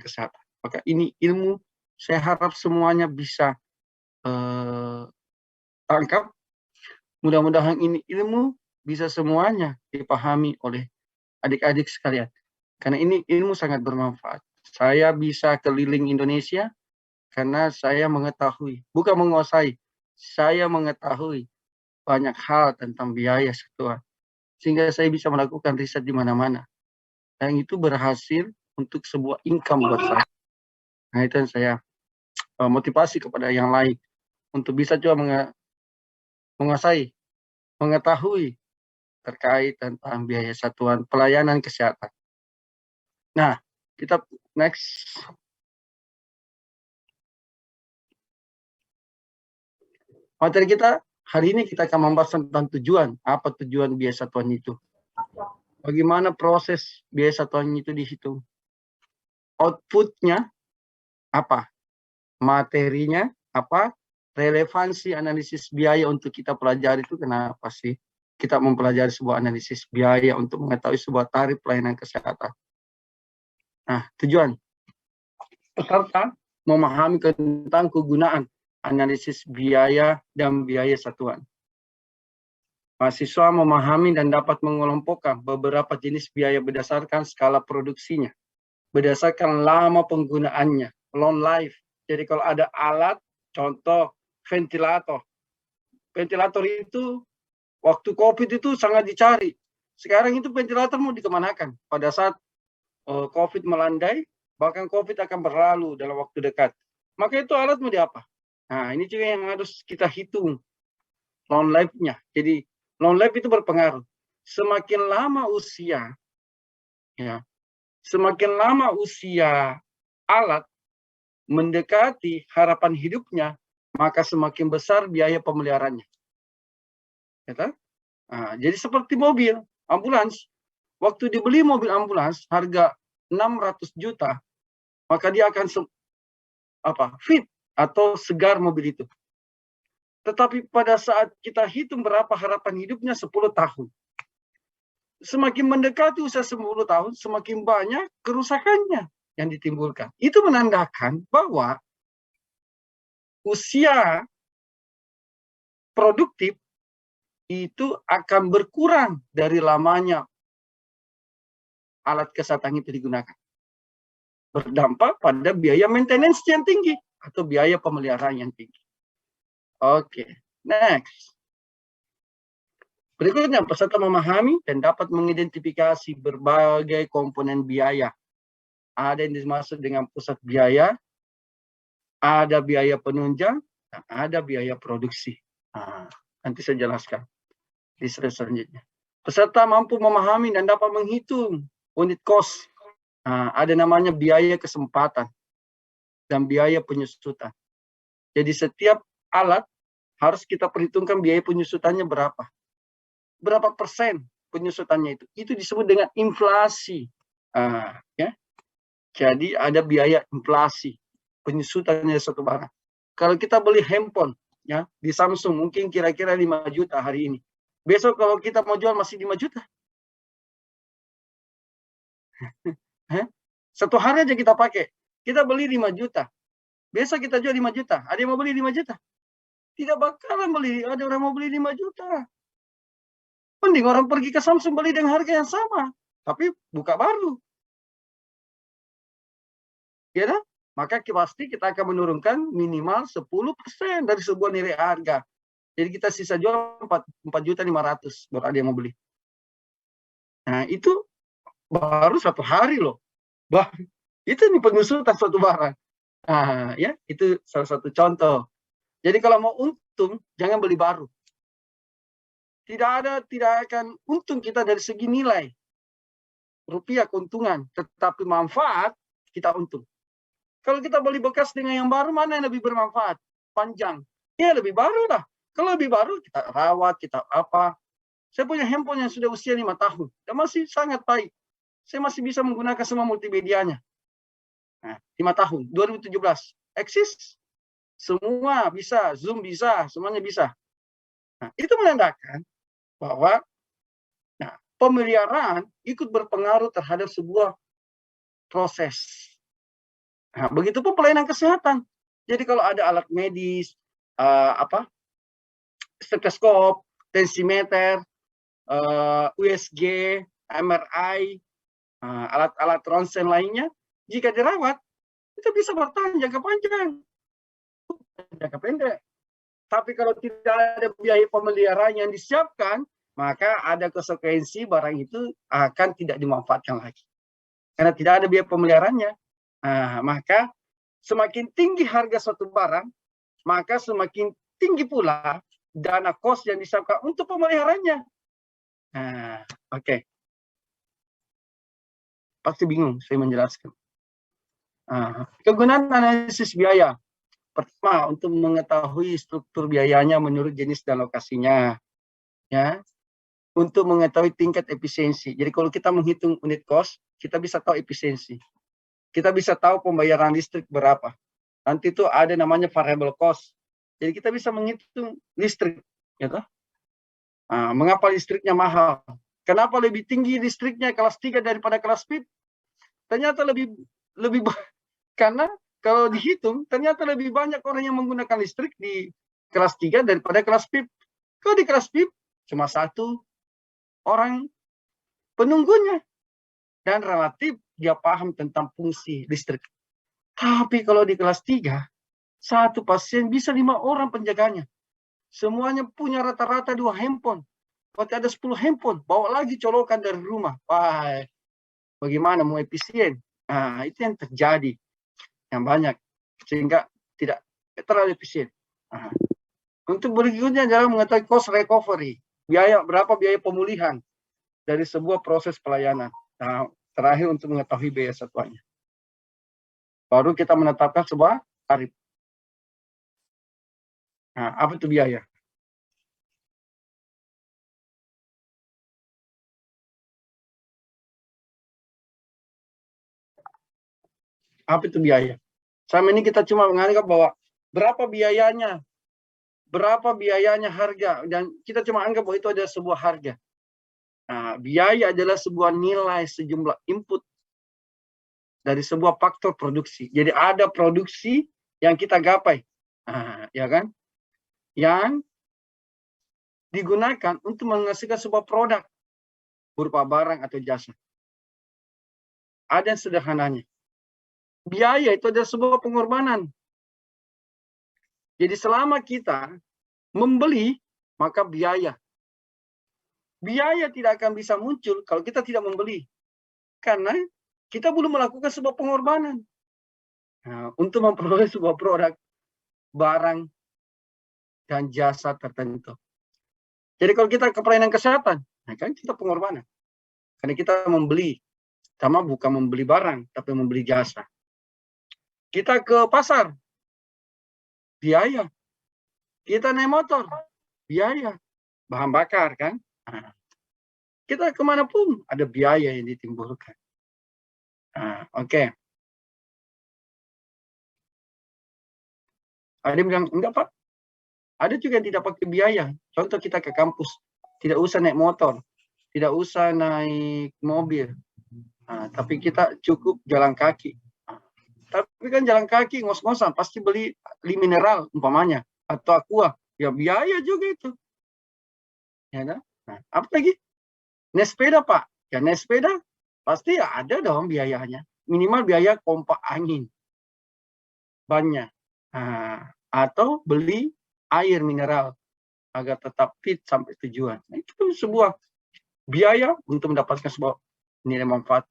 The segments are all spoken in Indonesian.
kesehatan. Maka ini ilmu, saya harap semuanya bisa tangkap. Mudah-mudahan ini ilmu bisa semuanya dipahami oleh adik-adik sekalian. Karena ini ilmu sangat bermanfaat. Saya bisa keliling Indonesia karena saya mengetahui, bukan menguasai, saya mengetahui banyak hal tentang biaya satuan. Sehingga saya bisa melakukan riset di mana-mana. Dan itu berhasil untuk sebuah income buat saya. Nah, itu yang saya motivasi kepada yang lain untuk bisa coba menguasai, mengetahui terkait tentang biaya satuan pelayanan kesehatan. Nah, kita next. Materi kita hari ini kita akan membahas tentang tujuan. Apa tujuan biaya satuan itu? Bagaimana proses biaya satuan itu dihitung? Outputnya apa? Materinya apa? Relevansi analisis biaya untuk kita pelajari itu kenapa sih kita mempelajari sebuah analisis biaya untuk mengetahui sebuah tarif pelayanan kesehatan? Nah, tujuan peserta memahami tentang kegunaan analisis biaya dan biaya satuan. Mahasiswa memahami dan dapat mengelompokkan beberapa jenis biaya berdasarkan skala produksinya, berdasarkan lama penggunaannya, long life. Jadi kalau ada alat, contoh ventilator. Ventilator itu waktu COVID itu sangat dicari. Sekarang itu ventilator mau dikemanakan? Pada saat COVID melandai, bahkan COVID akan berlalu dalam waktu dekat. Maka itu alat mau diapa? Nah, ini juga yang harus kita hitung long life-nya. Jadi long life itu berpengaruh. Semakin lama usia, ya, semakin lama usia alat mendekati harapan hidupnya, maka semakin besar biaya pemeliharaannya. Ya, nah, jadi seperti mobil ambulans, waktu dibeli mobil ambulans harga 600 juta, maka dia akan fit atau segar mobil itu. Tetapi pada saat kita hitung berapa harapan hidupnya 10 tahun. Semakin mendekati usia 10 tahun, semakin banyak kerusakannya yang ditimbulkan. Itu menandakan bahwa usia produktif itu akan berkurang dari lamanya alat kesehatan itu digunakan. Berdampak pada biaya maintenance yang tinggi atau biaya pemeliharaan yang tinggi. Oke, next. Berikutnya, peserta memahami dan dapat mengidentifikasi berbagai komponen biaya. Ada yang dimaksud dengan pusat biaya, ada biaya penunjang, dan ada biaya produksi. Nah, nanti saya jelaskan di slide selanjutnya. Peserta mampu memahami dan dapat menghitung unit cost. Nah, ada namanya biaya kesempatan dan biaya penyusutan. Jadi setiap alat harus kita perhitungkan biaya penyusutannya berapa. Berapa persen penyusutannya itu. Itu disebut dengan inflasi. Ya. Jadi ada biaya inflasi penyusutannya satu barang. Kalau kita beli handphone ya di Samsung mungkin kira-kira 5 juta hari ini. Besok kalau kita mau jual masih 5 juta. Satu hari aja kita pakai. Kita beli 5 juta. Besok kita jual 5 juta. Ada yang mau beli 5 juta? Tidak bakalan beli. Ada orang mau beli 5 juta. Mending orang pergi ke Samsung beli dengan harga yang sama. Tapi buka baru. Ya, maka pasti kita akan menurunkan minimal 10% dari sebuah nilai harga. Jadi kita sisa jual 4.500.000 baru ada yang mau beli. Nah, itu baru satu hari loh. Itu nih pengusutan suatu barang. Nah, ya, itu salah satu contoh. Jadi kalau mau untung, jangan beli baru. Tidak akan untung kita dari segi nilai rupiah keuntungan, tetapi manfaat kita untung. Kalau kita beli bekas dengan yang baru, mana yang lebih bermanfaat? Panjang. Ya lebih baru lah. Kalau lebih baru, kita rawat, kita apa. Saya punya handphone yang sudah usia 5 tahun. Dan masih sangat baik. Saya masih bisa menggunakan semua multimedianya. Nah, 5 tahun, 2017. Eksis. Semua bisa, Zoom bisa, semuanya bisa. Nah, itu menandakan bahwa pemeliharaan ikut berpengaruh terhadap sebuah proses. Nah, begitupun pelayanan kesehatan. Jadi kalau ada alat medis, stetoskop, tensimeter, USG, MRI, alat-alat ronsen lainnya, jika dirawat, itu bisa bertahan jangka panjang, jangka pendek. Tapi kalau tidak ada biaya pemeliharaan yang disiapkan, maka ada konsekuensi barang itu akan tidak dimanfaatkan lagi. Karena tidak ada biaya pemeliharaannya. Maka semakin tinggi harga suatu barang, maka semakin tinggi pula dana kos yang disiapkan untuk pemeliharaannya. Oke. Pasti bingung saya menjelaskan. Kegunaan analisis biaya. Pertama, untuk mengetahui struktur biayanya menurut jenis dan lokasinya. Ya. Untuk mengetahui tingkat efisiensi. Jadi kalau kita menghitung unit cost, kita bisa tahu efisiensi. Kita bisa tahu pembayaran listrik berapa. Nanti itu ada namanya variable cost. Jadi kita bisa menghitung listrik. Gitu. Mengapa listriknya mahal? Kenapa lebih tinggi listriknya kelas 3 daripada kelas PIP? Ternyata lebih karena kalau dihitung, ternyata lebih banyak orang yang menggunakan listrik di kelas 3 daripada kelas PIP. Kalau di kelas PIP, cuma 1 orang penunggunya. Dan relatif dia paham tentang fungsi listrik. Tapi kalau di kelas 3, 1 pasien bisa 5 orang penjaganya. Semuanya punya rata-rata 2 handphone. Berarti ada 10 handphone. Bawa lagi colokan dari rumah. Wah, bagaimana mau efisien? Itu yang terjadi. Yang banyak, sehingga tidak terlalu efisien. Untuk berikutnya adalah mengetahui cost recovery, berapa biaya pemulihan dari sebuah proses pelayanan. Terakhir untuk mengetahui biaya satuannya. Baru kita menetapkan sebuah tarif. Apa itu biaya? Apa itu biaya? Selama ini kita cuma menganggap bahwa berapa biayanya harga, dan kita cuma anggap bahwa itu adalah sebuah harga. Biaya adalah sebuah nilai sejumlah input dari sebuah faktor produksi. Jadi ada produksi yang kita gapai, ya kan? Yang digunakan untuk menghasilkan sebuah produk berupa barang atau jasa. Ada yang sederhananya. Biaya itu adalah sebuah pengorbanan. Jadi selama kita membeli, maka biaya. Biaya tidak akan bisa muncul kalau kita tidak membeli. Karena kita belum melakukan sebuah pengorbanan. Untuk memperoleh sebuah produk, barang, dan jasa tertentu. Jadi kalau kita ke pelayanan kesehatan, kan kita pengorbanan. Karena kita membeli. Sama bukan membeli barang, tapi membeli jasa. Kita ke pasar, biaya. Kita naik motor, biaya. Bahan bakar, kan? Kita kemanapun ada biaya yang ditimbulkan. Oke. Ada yang bilang, enggak Pak. Ada juga yang tidak pakai biaya. Contoh kita ke kampus, tidak usah naik motor, tidak usah naik mobil. Tapi kita cukup jalan kaki. Tapi kan jalan kaki ngos-ngosan, pasti beli mineral umpamanya, atau aqua. Ya biaya juga itu. Ya kan? Apa lagi? Naik sepeda Pak. Ya naik sepeda pasti ya ada dong biayanya. Minimal biaya pompa angin. Banyak. Atau beli air mineral agar tetap fit sampai tujuan. Itu sebuah biaya untuk mendapatkan sebuah nilai manfaat.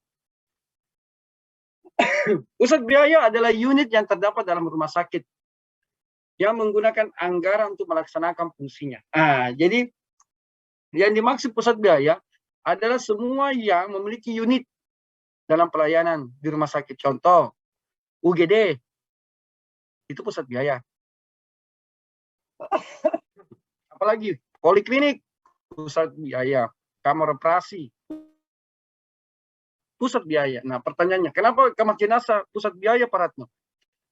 Pusat biaya adalah unit yang terdapat dalam rumah sakit yang menggunakan anggaran untuk melaksanakan fungsinya. Jadi yang dimaksud pusat biaya adalah semua yang memiliki unit dalam pelayanan di rumah sakit. Contoh, UGD, itu pusat biaya. Apalagi, poliklinik, pusat biaya. Kamar operasi, pusat biaya. Nah, pertanyaannya, kenapa kamar jenazah pusat biaya, Pak Ratno?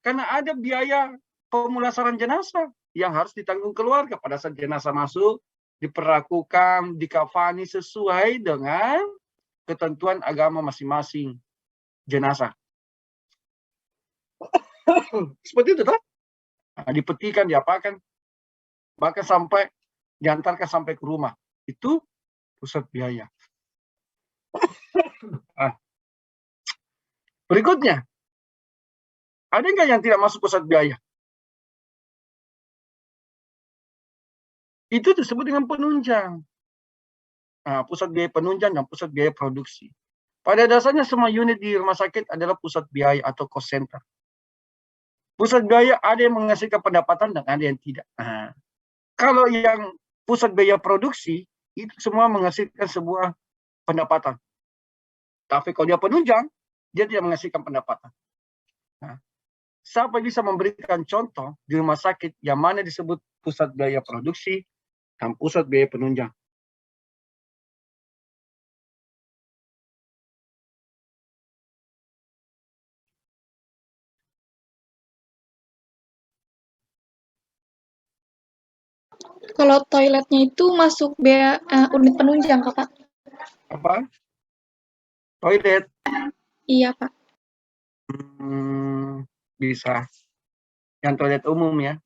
Karena ada biaya pemulasaran jenazah yang harus ditanggung keluarga pada saat jenazah masuk, diperlakukan, dikafani sesuai dengan ketentuan agama masing-masing jenazah. Seperti itu toh. Nah, dipetikan, diapakan, bahkan sampai diantarkan sampai ke rumah. Itu pusat biaya. Ah, berikutnya, ada nggak yang tidak masuk pusat biaya? Itu disebut dengan penunjang. Nah, pusat biaya penunjang dan pusat biaya produksi. Pada dasarnya semua unit di rumah sakit adalah pusat biaya atau cost center. Pusat biaya ada yang menghasilkan pendapatan dan ada yang tidak. Nah, kalau yang pusat biaya produksi, itu semua menghasilkan sebuah pendapatan. Tapi kalau dia penunjang, dia tidak menghasilkan pendapatan. Nah, siapa bisa memberikan contoh di rumah sakit yang mana disebut pusat biaya produksi dan pusat biaya penunjang? Kalau toiletnya itu masuk bea unit penunjang, Kakak? Apa? Toilet? Iya, Pak. Bisa. Yang toilet umum ya.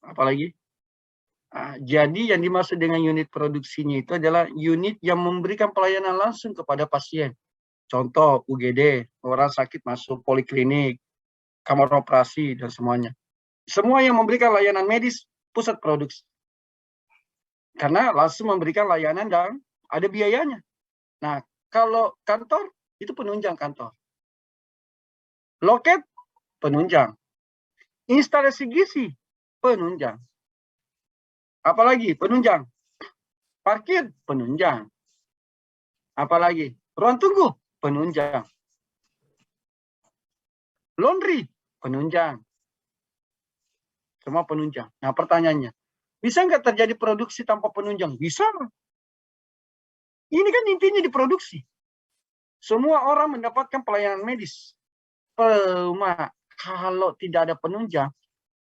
Apalagi? Jadi yang dimaksud dengan unit produksinya itu adalah unit yang memberikan pelayanan langsung kepada pasien. Contoh UGD, orang sakit masuk poliklinik, kamar operasi, dan semuanya. Semua yang memberikan layanan medis, pusat produksi. Karena langsung memberikan layanan dan ada biayanya. Nah, kalau kantor, itu penunjang kantor. Loket, penunjang. Instalasi gizi, penunjang. Apalagi penunjang. Parkir, penunjang. Apalagi ruang tunggu, penunjang. Laundry, penunjang. Semua penunjang. Nah, pertanyaannya, bisa nggak terjadi produksi tanpa penunjang? Bisa. Ini kan intinya diproduksi. Semua orang mendapatkan pelayanan medis. Cuma kalau tidak ada penunjang,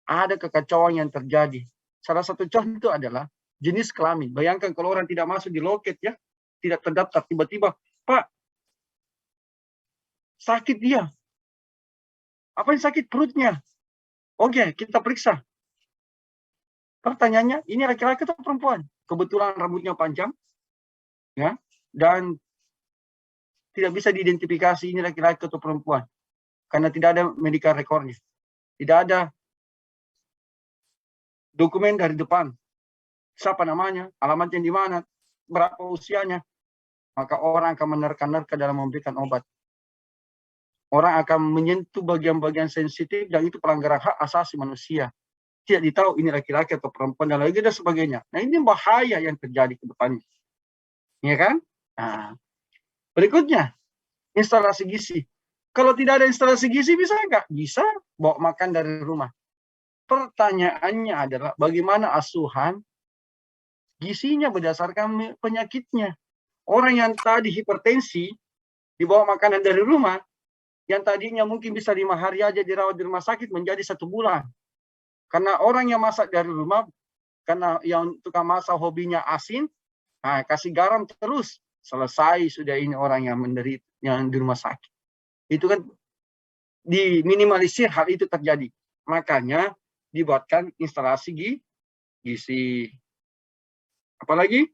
ada kekacauan yang terjadi. Salah satu contoh adalah jenis kelamin. Bayangkan kalau orang tidak masuk di loket ya, tidak terdaftar, tiba-tiba, Pak, sakit dia. Apa yang sakit? Perutnya. Oke, kita periksa. Pertanyaannya, ini laki-laki atau perempuan? Kebetulan rambutnya panjang, ya, dan tidak bisa diidentifikasi ini laki-laki atau perempuan karena tidak ada medical recordnya, tidak ada dokumen dari depan, siapa namanya, alamatnya di mana, berapa usianya, maka orang akan menerka-nerka dalam memberikan obat. Orang akan menyentuh bagian-bagian sensitif dan itu pelanggaran hak asasi manusia. Tidak ditahu ini laki-laki atau perempuan dan lain sebagainya. Nah, ini bahaya yang terjadi ke depannya. Ya kan? Nah, berikutnya, instalasi gizi. Kalau tidak ada instalasi gizi bisa nggak? Bisa bawa makan dari rumah. Pertanyaannya adalah bagaimana asuhan gizinya berdasarkan penyakitnya. Orang yang tadi hipertensi dibawa makanan dari rumah, yang tadinya mungkin bisa 5 hari aja dirawat di rumah sakit menjadi 1 bulan. Karena orang yang masak dari rumah, karena yang tukang masak hobinya asin, nah, kasih garam terus. Selesai sudah ini orang yang menderita yang di rumah sakit. Itu kan diminimalisir hal itu terjadi. Makanya dibuatkan instalasi gizi. Apalagi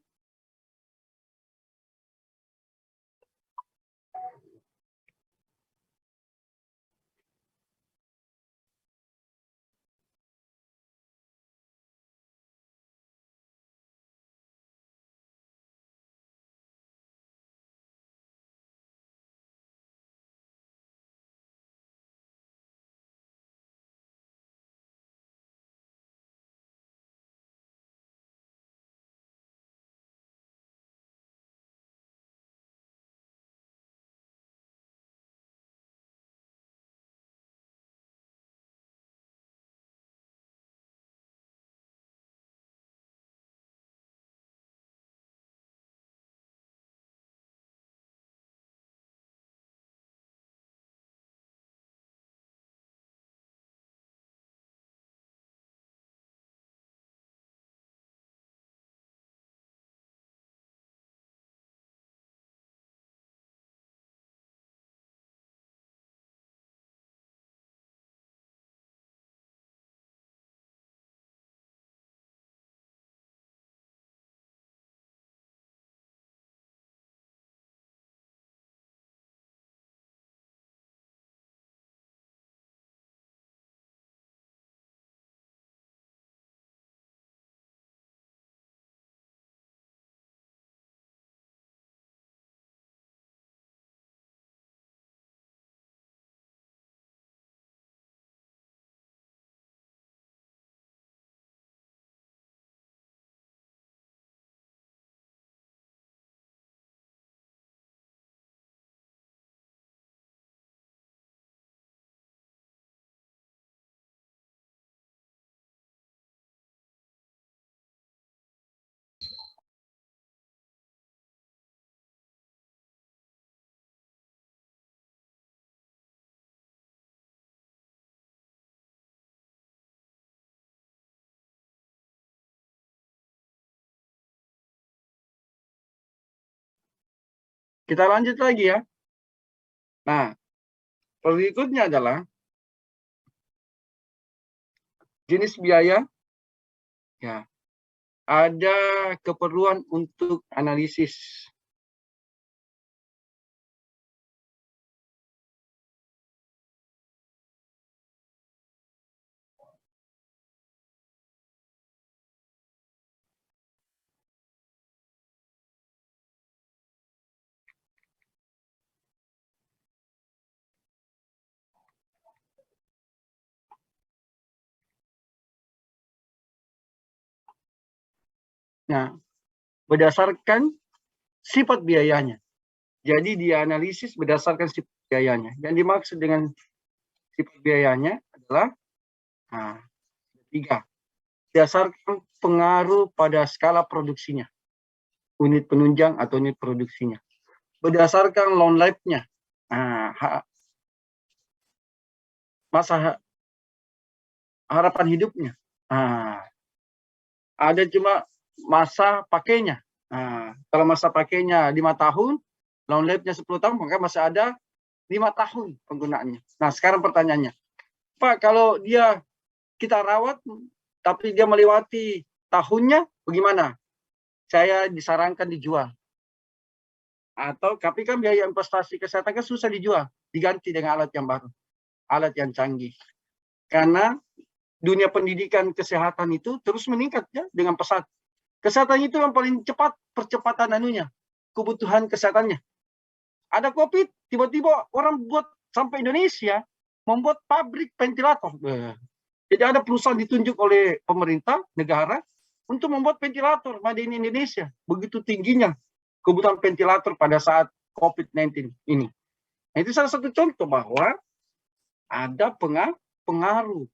Kita lanjut lagi ya. Nah, berikutnya adalah jenis biaya. Ya, ada keperluan untuk analisis. Nah, berdasarkan sifat biayanya. Jadi dianalisis berdasarkan sifat biayanya. Yang dimaksud dengan sifat biayanya adalah tiga. Berdasarkan pengaruh pada skala produksinya. Unit penunjang atau unit produksinya. Berdasarkan long life-nya. Masa harapan hidupnya. Ada cuma masa pakainya. Kalau masa pakainya 5 tahun, long life-nya 10 tahun, maka masih ada 5 tahun penggunaannya. Nah, sekarang pertanyaannya, Pak, kalau kita rawat, tapi dia melewati tahunnya, bagaimana? Saya disarankan dijual. Tapi kan biaya investasi kesehatan kan susah dijual, diganti dengan alat yang baru, alat yang canggih. Karena dunia pendidikan kesehatan itu terus meningkat ya dengan pesat. Kesehatan itu yang paling cepat percepatan kebutuhan kesehatannya. Ada COVID, tiba-tiba orang buat sampai Indonesia membuat pabrik ventilator. Jadi ada perusahaan ditunjuk oleh pemerintah negara untuk membuat ventilator made in Indonesia. Begitu tingginya kebutuhan ventilator pada saat COVID-19 ini. Nah, itu salah satu contoh bahwa ada pengaruh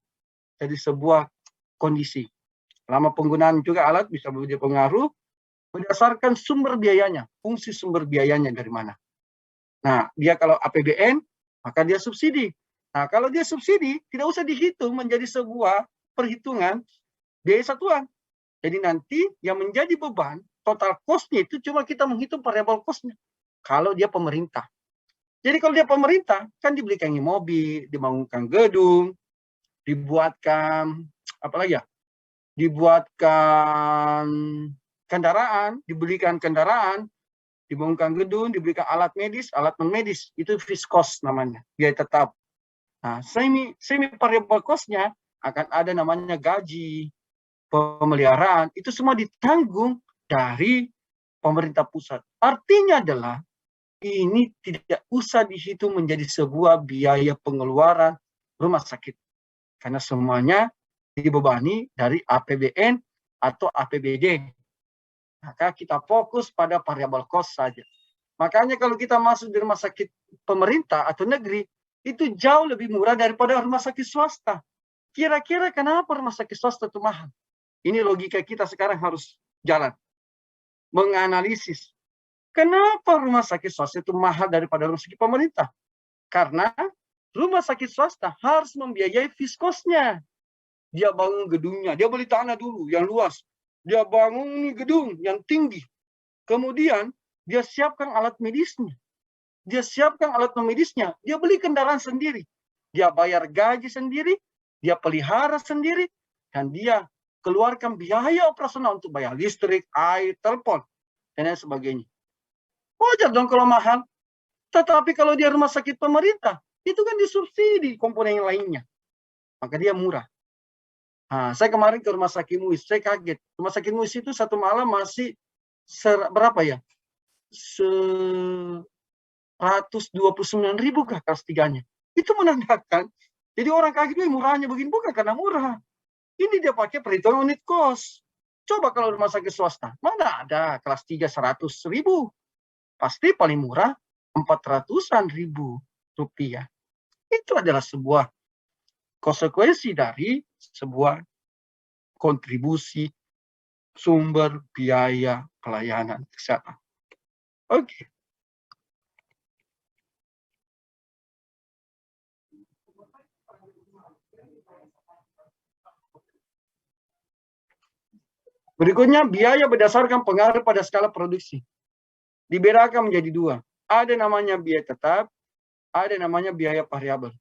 dari sebuah kondisi. Lama penggunaan juga alat bisa menjadi pengaruh berdasarkan sumber biayanya, fungsi sumber biayanya dari mana. Nah, dia kalau APBN, maka dia subsidi. Nah, kalau dia subsidi, tidak usah dihitung menjadi sebuah perhitungan biaya satuan. Jadi nanti yang menjadi beban, total cost-nya itu cuma kita menghitung variable cost-nya. Kalau dia pemerintah. Jadi kalau dia pemerintah, kan dibelikan mobil, dibangunkan gedung, dibuatkan, apalagi ya, dibuatkan kendaraan, dibelikan kendaraan, dibangunkan gedung, diberikan alat medis, alat non-medis, itu fixed cost namanya, biaya tetap. Nah, semi variable cost-nya akan ada namanya gaji, pemeliharaan, itu semua ditanggung dari pemerintah pusat. Artinya adalah ini tidak usah dihitung menjadi sebuah biaya pengeluaran rumah sakit. Karena semuanya dibebani dari APBN atau APBD. Maka kita fokus pada variable cost saja. Makanya kalau kita masuk di rumah sakit pemerintah atau negeri, itu jauh lebih murah daripada rumah sakit swasta. Kira-kira kenapa rumah sakit swasta itu mahal? Ini logika kita sekarang harus jalan. Menganalisis. Kenapa rumah sakit swasta itu mahal daripada rumah sakit pemerintah? Karena rumah sakit swasta harus membiayai fixed cost-nya. Dia bangun gedungnya, dia beli tanah dulu yang luas. Dia bangun gedung yang tinggi. Kemudian dia siapkan alat medisnya. Dia siapkan alat medisnya. Dia beli kendaraan sendiri. Dia bayar gaji sendiri. Dia pelihara sendiri. Dan dia keluarkan biaya operasional untuk bayar listrik, air, telepon, dan lain sebagainya. Wajar dong kalau mahal. Tetapi kalau dia rumah sakit pemerintah, itu kan disubsidi komponen yang lainnya. Maka dia murah. Nah, saya kemarin ke rumah sakit MUIS, saya kaget. Rumah sakit MUIS itu satu malam masih berapa ya? 129.000 kah kelas 3-nya. Itu menandakan, jadi orang kaget, murahnya begini, bukan karena murah. Ini dia pakai perhitungan unit cost. Coba kalau rumah sakit swasta, mana ada kelas 3 100.000. Pasti paling murah 400.000 rupiah. Itu adalah sebuah konsekuensi dari sebuah kontribusi sumber biaya pelayanan kesehatan. Oke. Berikutnya, biaya berdasarkan pengaruh pada skala produksi. Dibedakan menjadi dua. Ada namanya biaya tetap, ada namanya biaya variabel.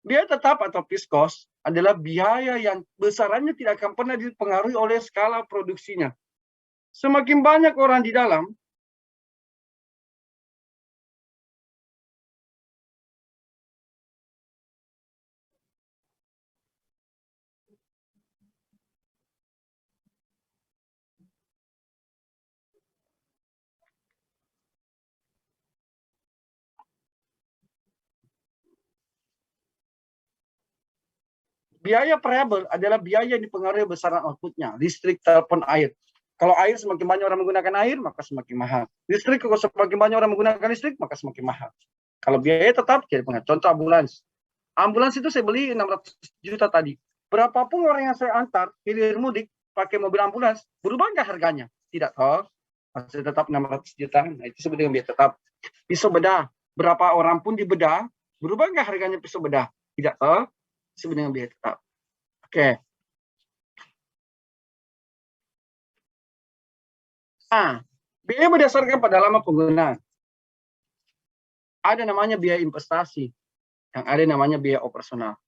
Biaya tetap atau fixed cost adalah biaya yang besarannya tidak akan pernah dipengaruhi oleh skala produksinya. Semakin banyak orang di dalam, biaya variabel adalah biaya yang dipengaruhi besaran outputnya, listrik, telepon, air. Kalau air semakin banyak orang menggunakan air, maka semakin mahal. Listrik, kalau semakin banyak orang menggunakan listrik, maka semakin mahal. Kalau biaya tetap, jadi pengaruh. Contoh ambulans. Ambulans itu saya beli 600 juta tadi. Berapapun orang yang saya antar, hilir mudik, pakai mobil ambulans, berubah nggak harganya? Tidak, toh. Masih tetap 600 juta. Nah, itu disebut dengan biaya tetap. Pisau bedah. Berapa orang pun dibedah, berubah nggak harganya pisau bedah? Tidak, toh. Disebut dengan biaya tetap. Oke. Nah, biaya berdasarkan pada lama penggunaan. Ada namanya biaya investasi, yang ada namanya biaya operasional.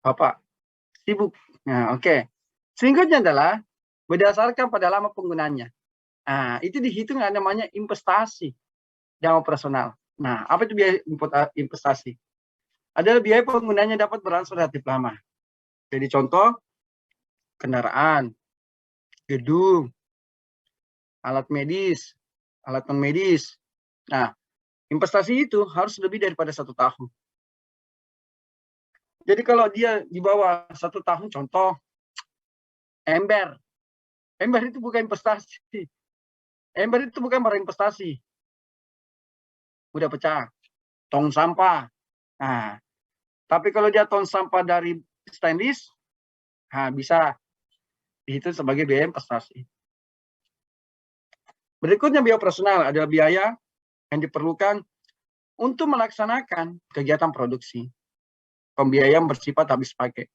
Bapak, sibuk. Nah, oke. Singkatnya adalah berdasarkan pada lama penggunaannya. Nah, itu dihitung yang namanya investasi yang operasional. Nah, apa itu biaya investasi? Adalah biaya penggunanya dapat berlangsung relatif lama. Jadi contoh, kendaraan, gedung, alat medis, alat non medis. Nah, investasi itu harus lebih daripada 1 tahun. Jadi kalau dia di bawah 1 tahun, contoh ember. Ember itu bukan investasi. Ember itu bukan barang investasi. Udah pecah. Tong sampah. Nah, tapi kalau dia tong sampah dari stainless, nah bisa dihitung sebagai biaya investasi. Berikutnya biaya operasional adalah biaya yang diperlukan untuk melaksanakan kegiatan produksi. Pembiayaan bersifat habis pakai.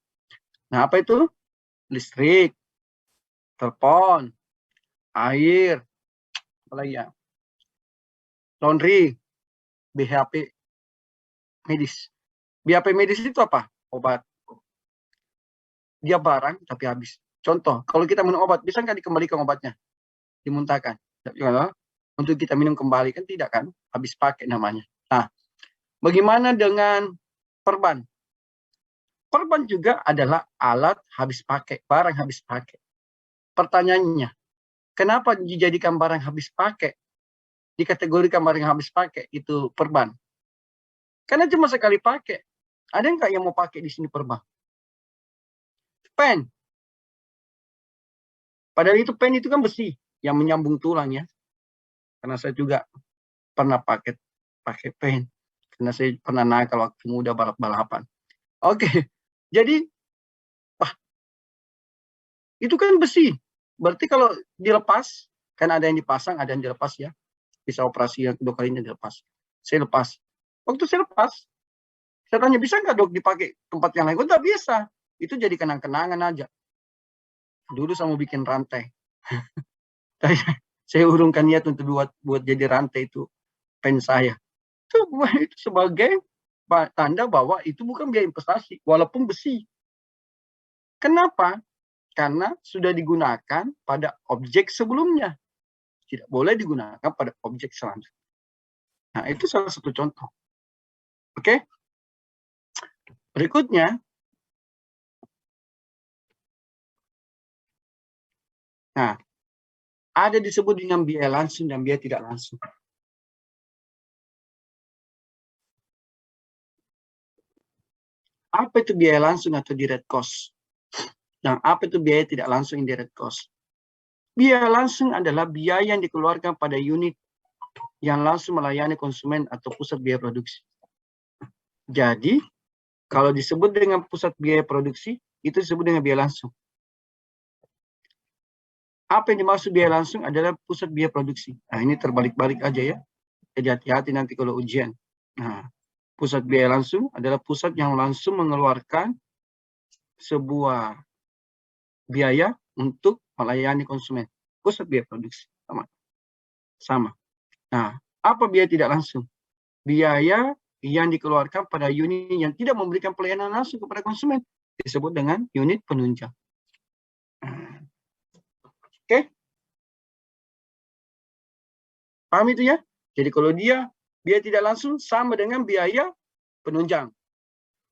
Nah, apa itu? Listrik, telepon, air, apalagi ya? Laundry, BHP medis. BHP medis itu apa? Obat. Dia barang tapi habis. Contoh, kalau kita minum obat, bisa nggak dikembalikan obatnya? Dimuntahkan. Untuk kita minum kembali kan tidak kan? Habis pakai namanya. Nah, bagaimana dengan perban? Perban juga adalah alat habis pakai, barang habis pakai. Pertanyaannya, kenapa dijadikan barang habis pakai? dikategorikan barang yang habis pakai itu perban? Karena cuma sekali pakai. Ada nggak yang mau pakai di sini perban? Pen. Padahal itu pen itu kan besi yang menyambung tulang ya. Karena saya juga pernah pakai pen. Karena saya pernah nakal waktu muda balap-balapan. Oke. Jadi itu kan besi. Berarti kalau dilepas, kan ada yang dipasang, ada yang dilepas ya. Bisa operasi yang kedua kalinya dilepas. Saya lepas. Waktu saya lepas, saya tanya, bisa nggak dok dipakai tempat yang lain? Oh, nggak bisa. Itu jadi kenang-kenangan aja. Dulu saya mau bikin rantai. Saya urungkan niat untuk buat jadi rantai itu pen saya. Itu sebagai tanda bahwa itu bukan biaya investasi, walaupun besi. Kenapa? Karena sudah digunakan pada objek sebelumnya. Tidak boleh digunakan pada objek selanjutnya. Nah, itu salah satu contoh. Oke? Berikutnya, nah, ada disebut dengan biaya langsung dan biaya tidak langsung. Apa itu biaya langsung atau direct cost? Dan apa itu biaya tidak langsung indirect cost? Biaya langsung adalah biaya yang dikeluarkan pada unit yang langsung melayani konsumen atau pusat biaya produksi. Jadi, kalau disebut dengan pusat biaya produksi, itu disebut dengan biaya langsung. Apa yang dimaksud biaya langsung adalah pusat biaya produksi. Nah, ini terbalik-balik aja ya. Jadi hati-hati nanti kalau ujian. Nah, pusat biaya langsung adalah pusat yang langsung mengeluarkan sebuah biaya untuk melayani konsumen. Pusat biaya produksi. Sama. Nah, apa biaya tidak langsung? Biaya yang dikeluarkan pada unit yang tidak memberikan pelayanan langsung kepada konsumen. Disebut dengan unit penunjang. Oke? Paham itu ya? Jadi kalau dia biaya tidak langsung sama dengan biaya penunjang.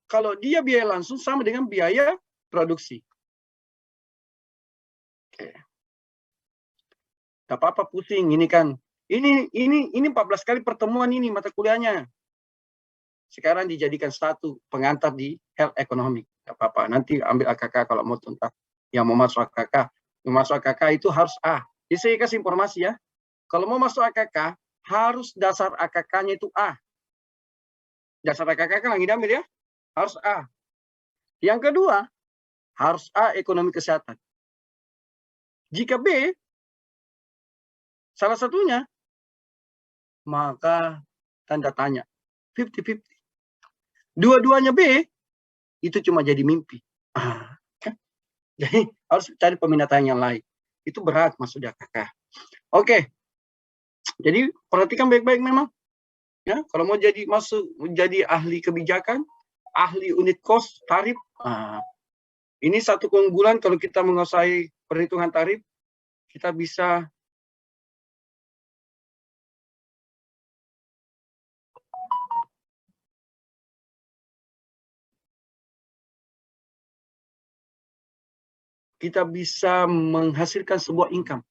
Kalau dia biaya langsung sama dengan biaya produksi. Oke. Gak apa-apa pusing, ini kan. Ini 14 kali pertemuan ini mata kuliahnya. Sekarang dijadikan satu pengantar di health economic. Gak apa-apa, nanti ambil AKK kalau mau tuntas. Yang mau masuk AKK. Yang masuk AKK itu harus A. Jadi saya kasih informasi ya. Kalau mau masuk AKK, harus dasar AKK-nya itu A. Dasar AKK kan lagi diambil ya. Harus A. Yang kedua, harus A ekonomi kesehatan. Jika B, salah satunya, maka tanda tanya. 50-50. Dua-duanya B, itu cuma jadi mimpi. Jadi harus cari peminatan yang lain. Itu berat masuk di AKK. Oke. Jadi perhatikan baik-baik memang. Ya, kalau mau jadi ahli kebijakan, ahli unit cost, tarif. Ini satu keunggulan kalau kita menguasai perhitungan tarif, kita bisa menghasilkan sebuah income.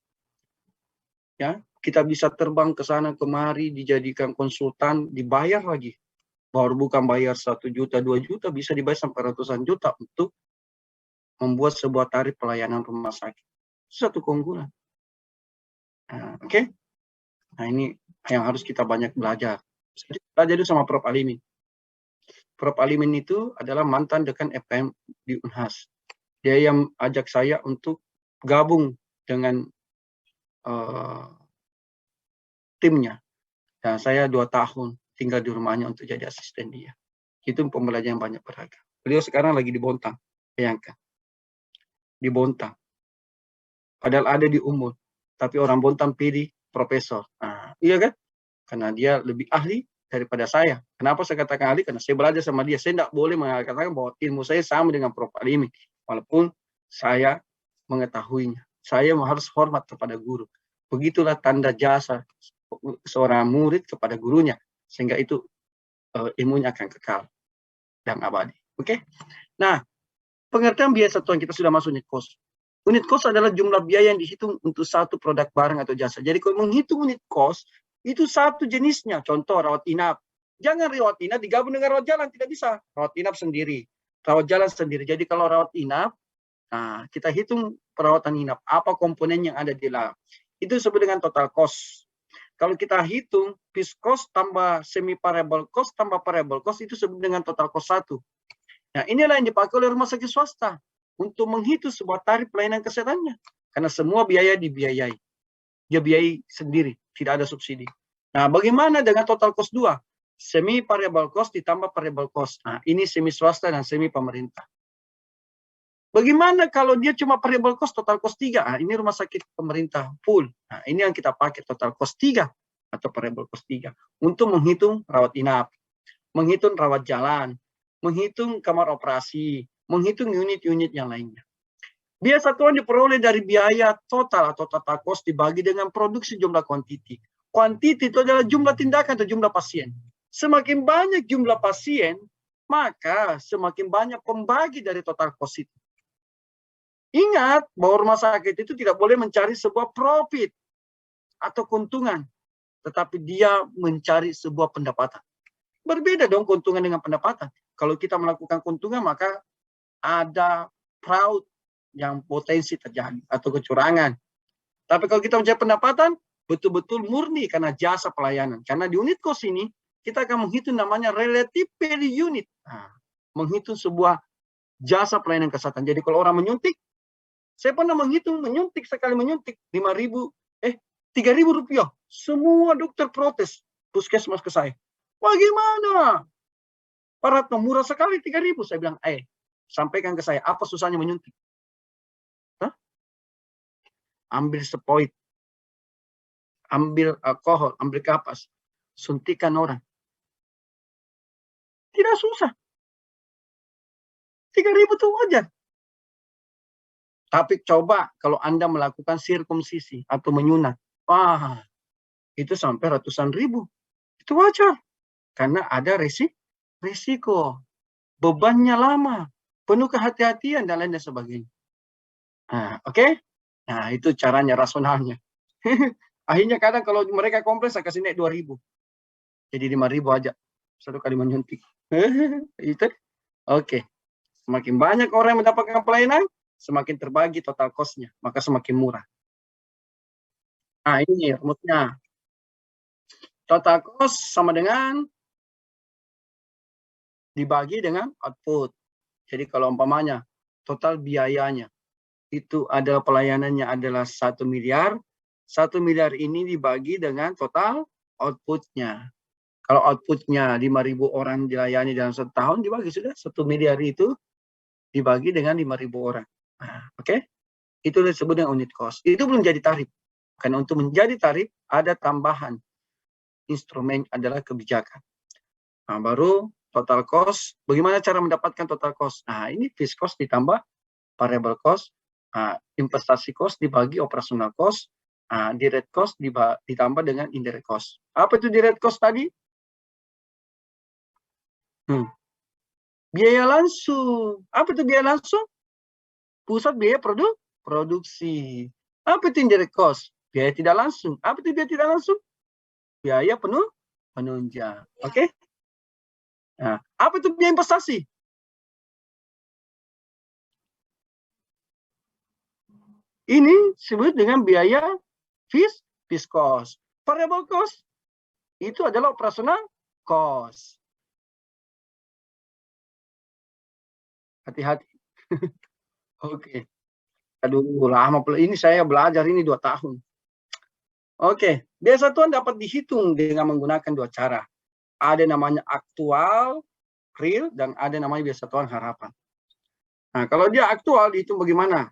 Ya, kita bisa terbang ke sana kemari, dijadikan konsultan, dibayar lagi. Baru bukan bayar 1 juta, 2 juta, bisa dibayar sampai ratusan juta untuk membuat sebuah tarif pelayanan rumah sakit. Satu keunggulan. Oke? Nah, ini yang harus kita banyak belajar. Belajar itu sama Prof. Alimin. Prof. Alimin itu adalah mantan dekan FKM di Unhas. Dia yang ajak saya untuk gabung dengan timnya. Dan saya 2 tahun tinggal di rumahnya untuk jadi asisten dia. Itu pembelajaran yang banyak beragam. Beliau sekarang lagi di Bontang. Bayangkan. Di Bontang. Padahal ada di Umur. Tapi orang Bontang pilih profesor. Iya kan? Karena dia lebih ahli daripada saya. Kenapa saya katakan ahli? Karena saya belajar sama dia. Saya tidak boleh mengatakan bahwa ilmu saya sama dengan Prof. Alimin. Walaupun saya mengetahuinya. Saya harus hormat kepada guru. Begitulah tanda jasa seorang murid kepada gurunya. Sehingga itu ilmunya akan kekal dan abadi. Oke? Nah, pengertian biaya satuan kita sudah masuk unit cost. Unit cost adalah jumlah biaya yang dihitung untuk satu produk barang atau jasa. Jadi kalau menghitung unit cost, Itu satu jenisnya. Contoh rawat inap. Jangan rawat inap digabung dengan rawat jalan, tidak bisa. Rawat inap sendiri, rawat jalan sendiri. Jadi kalau rawat inap, nah kita hitung perawatan inap, apa komponen yang ada di dalam. Itu disebut dengan total cost. Kalau kita hitung fixed cost tambah semi variable cost tambah variable cost, itu disebut dengan total cost 1. Nah, inilah yang dipakai oleh rumah sakit swasta untuk menghitung sebuah tarif pelayanan kesehatannya. Karena semua biaya dibiayai. Dia biayai sendiri, tidak ada subsidi. Nah, bagaimana dengan total cost 2? Semi variable cost ditambah variable cost. Nah, ini semi swasta dan semi pemerintah. Bagaimana kalau dia cuma variable cost, total cost 3? Nah, ini rumah sakit pemerintah full. Nah, ini yang kita pakai total cost 3 atau variable cost 3 untuk menghitung rawat inap, menghitung rawat jalan, menghitung kamar operasi, menghitung unit-unit yang lainnya. Biaya satuan diperoleh dari biaya total atau total cost dibagi dengan produksi jumlah kuantiti. Kuantiti itu adalah jumlah tindakan atau jumlah pasien. Semakin banyak jumlah pasien, maka semakin banyak pembagi dari total cost itu. Ingat bahwa rumah sakit itu tidak boleh mencari sebuah profit atau keuntungan, tetapi dia mencari sebuah pendapatan. Berbeda dong keuntungan dengan pendapatan. Kalau kita melakukan keuntungan, maka ada fraud yang potensi terjadi atau kecurangan. Tapi kalau kita mencari pendapatan, betul-betul murni karena jasa pelayanan. Karena di unit cost ini, kita akan menghitung namanya relative value unit. Nah, menghitung sebuah jasa pelayanan kesehatan. Jadi kalau orang menyuntik, saya pernah menghitung, sekali menyuntik 3.000 rupiah. Semua dokter protes, puskesmas ke saya. Bagaimana? Pak Ratno, murah sekali 3.000. Saya bilang, sampaikan ke saya, apa susahnya menyuntik? Hah? Ambil sepoit, ambil alkohol, ambil kapas, suntikan orang. Tidak susah. 3.000 itu wajar. Tapi coba kalau Anda melakukan sirkumsisi atau menyunat, wah, itu sampai ratusan ribu. Itu wajar. Karena ada risiko. Bebannya lama. Penuh kehati-hatian dan lain sebagainya. Nah, oke? Nah, itu caranya, rasionalnya. Akhirnya kadang kalau mereka komplain, saya kasih naik 2.000. Jadi 5.000 aja. Satu kali menyuntik. Itu. Oke. Semakin banyak orang yang mendapatkan pelayanan, semakin terbagi total cost-nya, maka semakin murah. Nah, ini rumusnya. Total cost sama dengan dibagi dengan output. Jadi kalau umpamanya total biayanya itu adalah pelayanannya adalah 1 miliar, 1 miliar ini dibagi dengan total outputnya. Kalau outputnya 5.000 orang dilayani dalam 1 tahun, dibagi sudah 1 miliar itu dibagi dengan 5.000 orang. Nah, oke? Itu disebut dengan unit cost. Itu belum jadi tarif. Karena untuk menjadi tarif ada tambahan instrumen adalah kebijakan. Nah, baru total cost. Bagaimana cara mendapatkan total cost? Nah, ini fixed cost ditambah variable cost, investasi cost dibagi operational cost, direct cost ditambah dengan indirect cost. Apa itu direct cost tadi? Biaya langsung. Apa itu biaya langsung? Pusat biaya produksi. Apa itu indirect cost? Biaya tidak langsung. Apa itu biaya tidak langsung? Biaya penunjang. Oke? Nah, apa itu biaya investasi? Ini disebut dengan biaya fixed cost. Variable cost itu adalah operational cost. Hati-hati. Oke. Aduh, lama. Ini saya belajar ini 2 tahun. Oke. Biaya satuan dapat dihitung dengan menggunakan 2 cara. Ada namanya aktual, real, dan ada namanya biaya satuan harapan. Nah, kalau dia aktual dihitung bagaimana?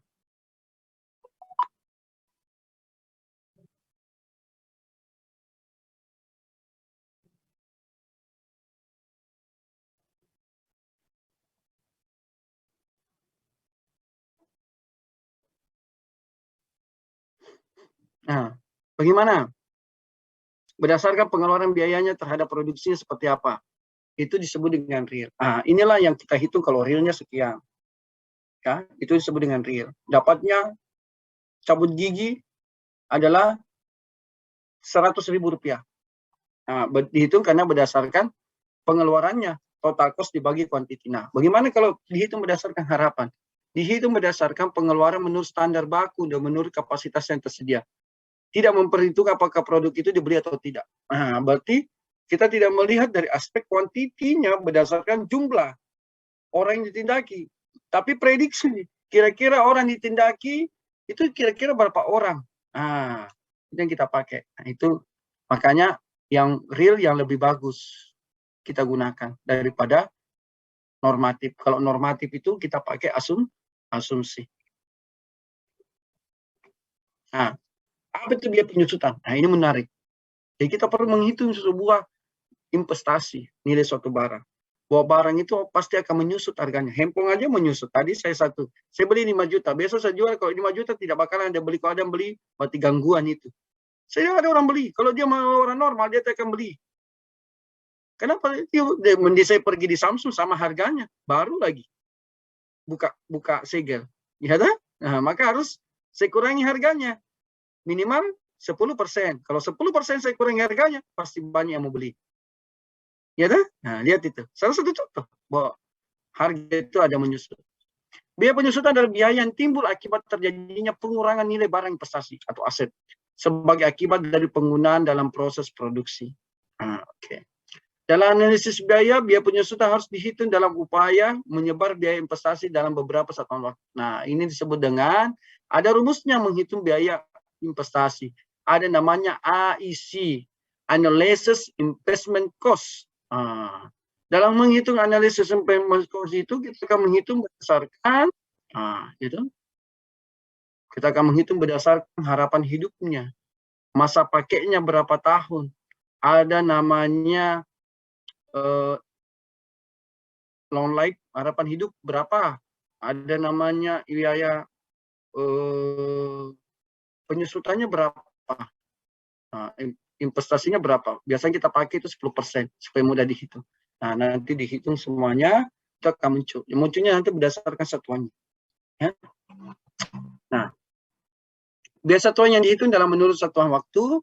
Nah, bagaimana? Berdasarkan pengeluaran biayanya terhadap produksinya seperti apa? Itu disebut dengan real. Nah, inilah yang kita hitung kalau realnya sekian. Ya, itu disebut dengan real. Dapatnya cabut gigi adalah 100.000 rupiah. Nah, dihitung karena berdasarkan pengeluarannya, total cost dibagi quantity. Nah, bagaimana kalau dihitung berdasarkan harapan? Dihitung berdasarkan pengeluaran menurut standar baku dan menurut kapasitas yang tersedia. Tidak memperhitungkan apakah produk itu dibeli atau tidak. Nah, berarti kita tidak melihat dari aspek kuantitinya berdasarkan jumlah orang yang ditindaki, tapi prediksi kira-kira orang ditindaki itu kira-kira berapa orang. Nah, itu yang kita pakai. Nah, itu makanya yang real yang lebih bagus kita gunakan daripada normatif. Kalau normatif itu kita pakai asumsi. Nah, apa itu biaya penyusutan? Nah, ini menarik. Jadi kita perlu menghitung sebuah investasi nilai suatu barang. Bahwa barang itu pasti akan menyusut harganya. Handphone aja menyusut. Tadi saya beli 5 juta. Besok saya jual kalau 5 juta tidak bakalan ada beli. Kalau ada yang beli, berarti gangguan itu. Saya ada orang beli. Kalau dia mau orang normal, dia akan beli. Kenapa? Saya pergi di Samsung sama harganya. Baru lagi. Buka segel. Ya, nah, maka harus saya kurangi harganya. Minimal 10%. Kalau 10% saya kurangi harganya, pasti banyak yang mau beli. Ya dah? Nah, lihat itu. Salah satu contoh bahwa harga itu ada menyusut. Biaya penyusutan adalah biaya yang timbul akibat terjadinya pengurangan nilai barang investasi atau aset sebagai akibat dari penggunaan dalam proses produksi. Oke. Dalam analisis biaya penyusutan harus dihitung dalam upaya menyebar biaya investasi dalam beberapa satuan waktu. Nah, ini disebut dengan ada rumusnya menghitung biaya investasi. Ada namanya AIC, Analysis Investment Cost. Dalam menghitung analisis investment cost itu kita akan menghitung berdasarkan kita akan menghitung berdasarkan harapan hidupnya, masa pakainya berapa tahun, ada namanya long life, harapan hidup berapa, ada namanya biaya penyusutannya berapa, investasinya berapa. Biasanya kita pakai itu 10% supaya mudah dihitung. Nah, nanti dihitung semuanya, itu akan muncul. Munculnya nanti berdasarkan satuannya. Ya. Nah, biaya satuan yang dihitung dalam menurut satuan waktu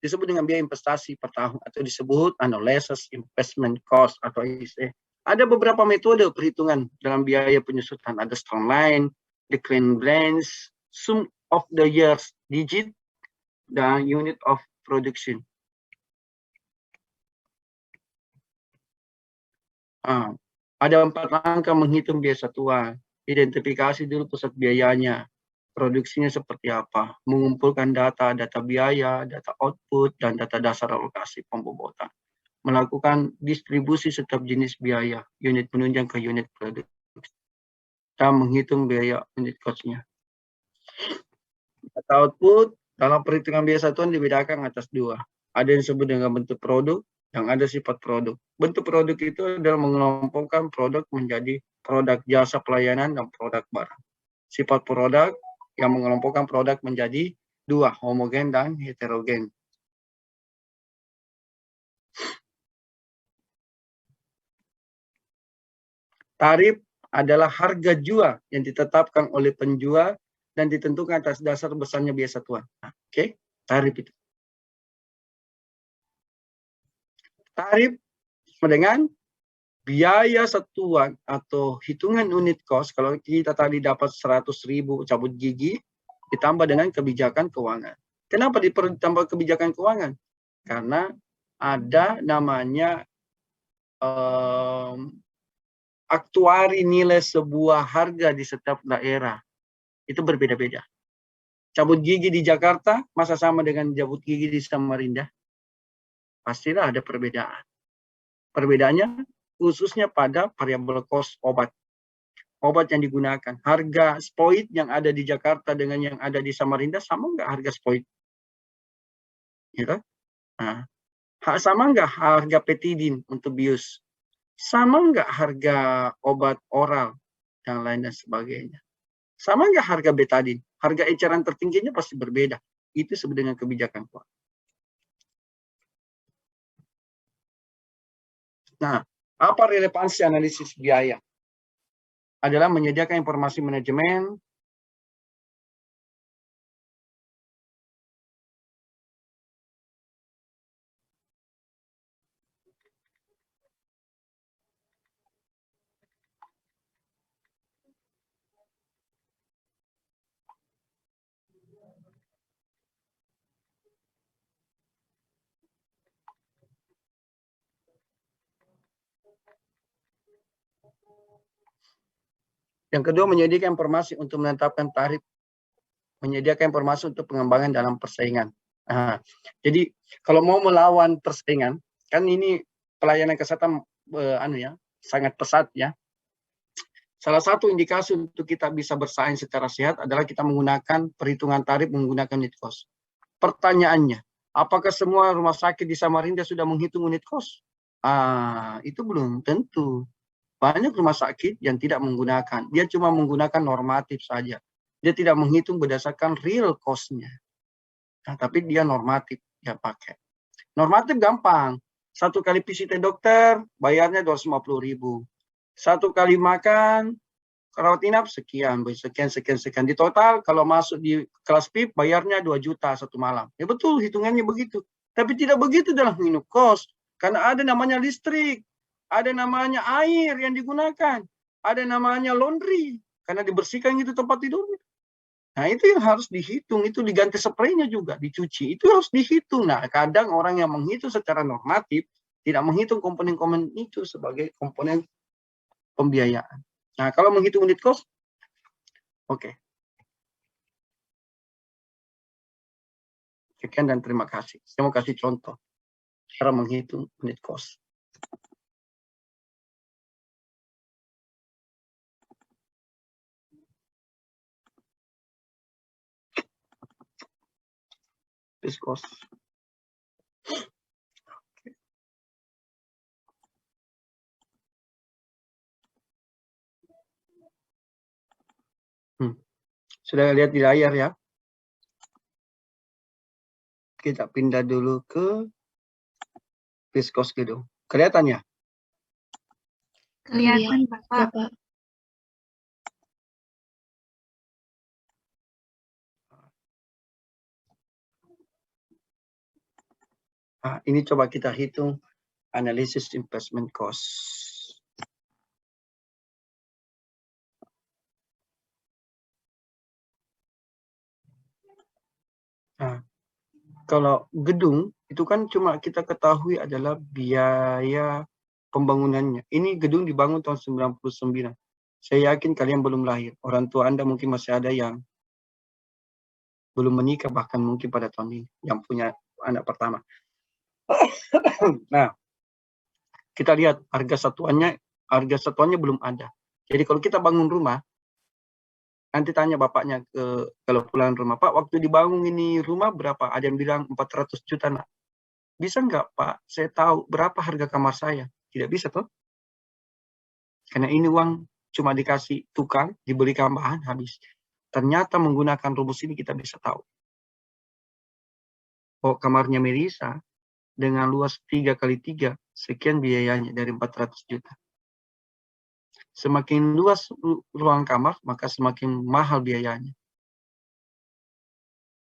disebut dengan biaya investasi per tahun atau disebut analysis investment cost atau IC. Ada beberapa metode perhitungan dalam biaya penyusutan. Ada straight-line, decline balance, sum of the years digit, dan unit of production. Ada 4 langkah menghitung biaya satuan. Identifikasi dulu pusat biayanya, produksinya seperti apa, mengumpulkan data biaya, data output, dan data dasar alokasi pembobotan. Melakukan distribusi setiap jenis biaya, unit penunjang ke unit produksi. Kita menghitung biaya unit cost-nya. Data output dalam perhitungan biaya satuan dibedakan atas 2. Ada yang disebut dengan bentuk produk, yang ada sifat produk. Bentuk produk itu adalah mengelompokkan produk menjadi produk jasa pelayanan dan produk barang. Sifat produk yang mengelompokkan produk menjadi 2, homogen dan heterogen. Tarif adalah harga jual yang ditetapkan oleh penjual dan ditentukan atas dasar besarnya biaya satuan. Oke, tarif itu. Tarif dengan biaya satuan atau hitungan unit cost. Kalau kita tadi dapat 100.000 cabut gigi, ditambah dengan kebijakan keuangan. Kenapa ditambah kebijakan keuangan? Karena ada namanya aktuari nilai sebuah harga di setiap daerah. Itu berbeda-beda. Cabut gigi di Jakarta, masa sama dengan cabut gigi di Samarinda? Pastilah ada perbedaan. Perbedaannya khususnya pada variabel cost obat. Obat yang digunakan. Harga spoid yang ada di Jakarta dengan yang ada di Samarinda sama nggak harga spoid? Gitu? Nah, sama nggak harga petidin untuk bius? Sama nggak harga obat oral dan lain dan sebagainya? Sama nggak harga betadin? Harga eceran tertingginya pasti berbeda. Itu sebut dengan kebijakan keuangan. Nah, apa relevansi analisis biaya? Adalah menyediakan informasi manajemen Yang kedua, menyediakan informasi untuk menetapkan tarif, menyediakan informasi untuk pengembangan dalam persaingan. Nah, jadi kalau mau melawan persaingan, kan ini pelayanan kesehatan sangat pesat ya. Salah satu indikasi untuk kita bisa bersaing secara sehat adalah kita menggunakan perhitungan tarif menggunakan unit cost. Pertanyaannya, apakah semua rumah sakit di Samarinda sudah menghitung unit cost? Itu belum tentu. Banyak rumah sakit yang tidak menggunakan. Dia cuma menggunakan normatif saja. Dia tidak menghitung berdasarkan real cost-nya. Nah, tapi dia normatif, dia pakai. Normatif gampang. 1 kali visit dokter, bayarnya 250.000. 1 kali makan, rawat inap, sekian. Di total, kalau masuk di kelas VIP, bayarnya 2 juta 1 malam. Ya betul, hitungannya begitu. Tapi tidak begitu dalam unit cost. Karena ada namanya listrik, ada namanya air yang digunakan, ada namanya laundry, karena dibersihkan itu tempat tidurnya. Nah, itu yang harus dihitung, itu diganti spraynya juga, dicuci, itu harus dihitung. Nah, kadang orang yang menghitung secara normatif, tidak menghitung komponen-komponen itu sebagai komponen pembiayaan. Nah, kalau menghitung unit cost, oke. Sekian dan terima kasih. Saya mau kasih contoh cara menghitung unit cost. Unit cost. Sudah lihat di layar ya? Kita pindah dulu ke Fiskos gedung. Kelihatan ya? Kelihatan, Bapak. Ya, Pak. Nah, ini coba kita hitung analisis investment cost. Nah, kalau gedung itu kan cuma kita ketahui adalah biaya pembangunannya. Ini gedung dibangun tahun 99. Saya yakin kalian belum lahir. Orang tua Anda mungkin masih ada yang belum menikah, bahkan mungkin pada tahun ini, yang punya anak pertama. Nah, kita lihat harga satuannya belum ada. Jadi kalau kita bangun rumah, nanti tanya bapaknya kalau pulang rumah, Pak, waktu dibangun ini rumah berapa? Ada yang bilang 400 juta, nak. Bisa nggak, Pak? Saya tahu berapa harga kamar saya. Tidak bisa, toh? Karena ini uang cuma dikasih tukang, dibelikan bahan, habis. Ternyata menggunakan rumus ini kita bisa tahu. Oh, kamarnya Melisa dengan luas 3x3, sekian biayanya dari 400 juta. Semakin luas ruang kamar, maka semakin mahal biayanya.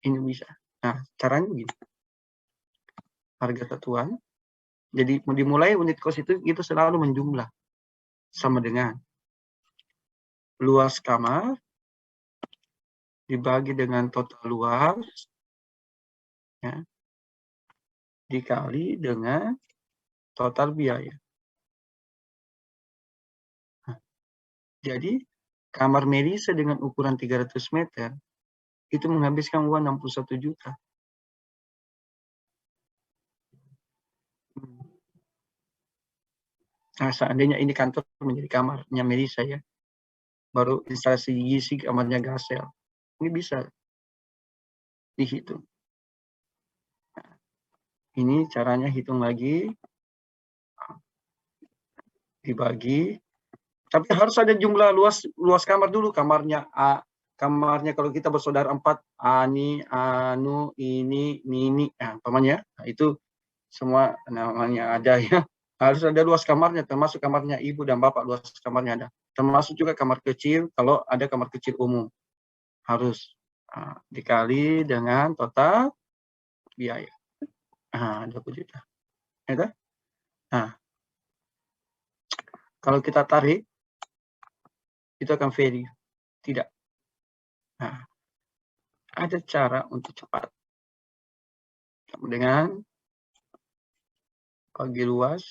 Ini bisa. Nah, caranya begini. Harga satuan. Jadi dimulai unit cost itu selalu menjumlah. Sama dengan luas kamar dibagi dengan total luas, ya, dikali dengan total biaya. Nah, jadi kamar Melisa dengan ukuran 300 meter itu menghabiskan uang 61 juta. Nah, seandainya ini kantor menjadi kamarnya Melisa ya, baru instalasi gizi kamarnya Gasel, ini bisa dihitung. Nah, ini caranya hitung lagi, dibagi, tapi harus ada jumlah luas kamar dulu. Kamarnya A, kamarnya kalau kita bersaudara 4, Ani, Anu, ini, pamannya, nah, itu semua namanya ada ya. Harus ada luas kamarnya, termasuk kamarnya ibu dan bapak, luas kamarnya ada. Termasuk juga kamar kecil, kalau ada kamar kecil umum. Harus dikali dengan total biaya. 20 juta. Ya, nah, kalau kita tarik, itu akan value. Tidak. Nah, ada cara untuk cepat. Dengan bagi luas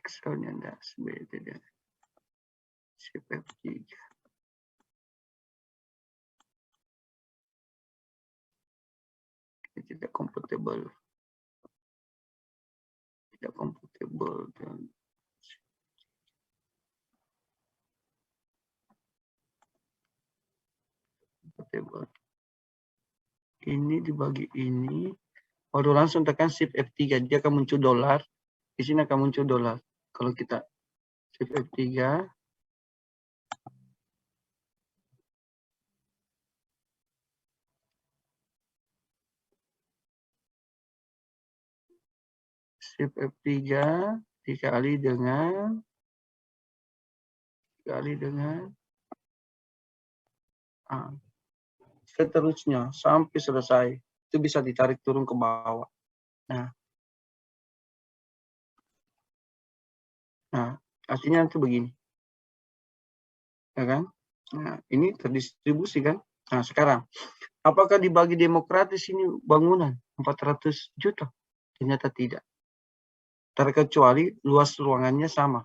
Soalnya enggak beda SIP F3. Tidak compatible dan compatible. Ini dibagi ini, baru langsung tekan shift F3, dia akan muncul dolar. Di sini akan muncul dolar. Kalau kita shift F3, shift F3 dikali dengan seterusnya sampai selesai. Itu bisa ditarik turun ke bawah. Nah, artinya itu begini. Ya kan? Nah, ini terdistribusi kan? Nah, sekarang apakah dibagi demokratis ini bangunan 400 juta? Ternyata tidak. Terkecuali luas ruangannya sama.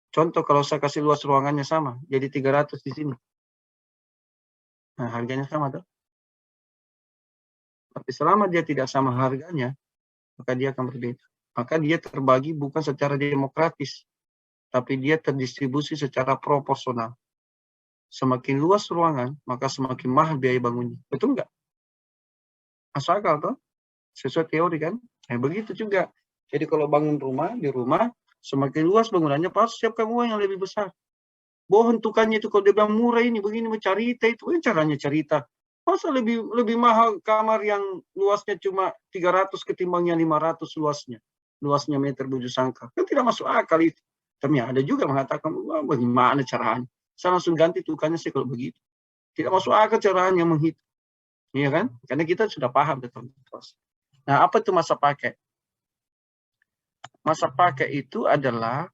Contoh kalau saya kasih luas ruangannya sama, jadi 300 di sini. Nah, harganya sama tuh. Tapi selama dia tidak sama harganya, maka dia akan berbeda. Maka dia terbagi bukan secara demokratis, tapi dia terdistribusi secara proporsional. Semakin luas ruangan, maka semakin mahal biaya bangunnya. Betul nggak? Masuk akal tuh? Sesuai teori kan? Nah, begitu juga. Jadi kalau bangun rumah, di rumah, semakin luas bangunannya, pasti siapkan uang yang lebih besar. Bohong tukannya itu kalau dia bilang murah ini, begini, cerita itu. Caranya cerita. Masa lebih mahal kamar yang luasnya cuma 300 ketimbang yang 500 luasnya. Luasnya meter bujur sangka. Kan tidak masuk akal itu. Tapi ada juga mengatakan, wah bagaimana caranya? Saya langsung ganti tukannya sih kalau begitu. Tidak masuk akal caranya menghitung. Iya kan? Karena kita sudah paham tentang itu. Nah, apa itu masa pakai? Masa pakai itu adalah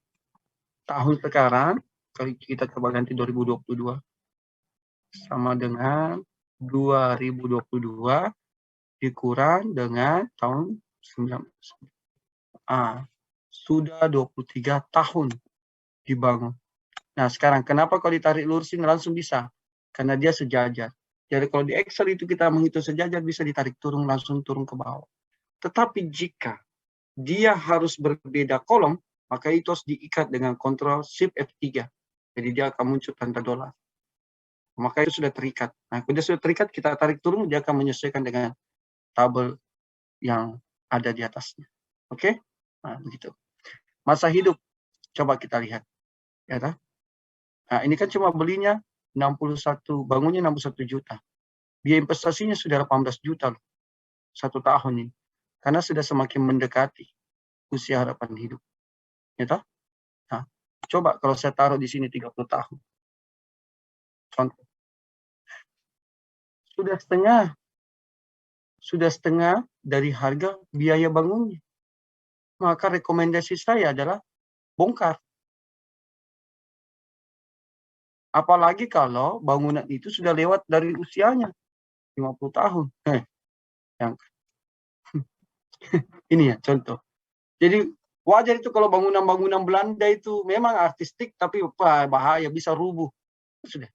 tahun sekarang, kalau kita coba ganti 2022, sama dengan 2022 dikurang dengan tahun 19. Sudah 23 tahun dibangun. Nah, sekarang kenapa kalau ditarik lurusin langsung bisa? Karena dia sejajar. Jadi kalau di Excel itu kita menghitung sejajar, bisa ditarik turun, langsung turun ke bawah. Tetapi jika dia harus berbeda kolom, maka itu harus diikat dengan Ctrl Shift F3. Jadi dia akan muncul tanda dolar. Maka itu sudah terikat. Nah, kalau dia sudah terikat, kita tarik turun, dia akan menyesuaikan dengan tabel yang ada di atasnya. Oke? Nah, begitu. Masa hidup, coba kita lihat. Ya, nah, ini kan cuma belinya 61, bangunnya 61 juta. Biaya investasinya sudah 18 juta loh. 1 tahun ini. Karena sudah semakin mendekati usia harapan hidup. Ya, nah, coba kalau saya taruh di sini 30 tahun. Contoh. Sudah setengah dari harga biaya bangunnya. Maka rekomendasi saya adalah bongkar. Apalagi kalau bangunan itu sudah lewat dari usianya 50 tahun. Ini ya contoh. Jadi wajar itu kalau bangunan-bangunan Belanda itu memang artistik tapi bahaya, bisa rubuh. Sudah.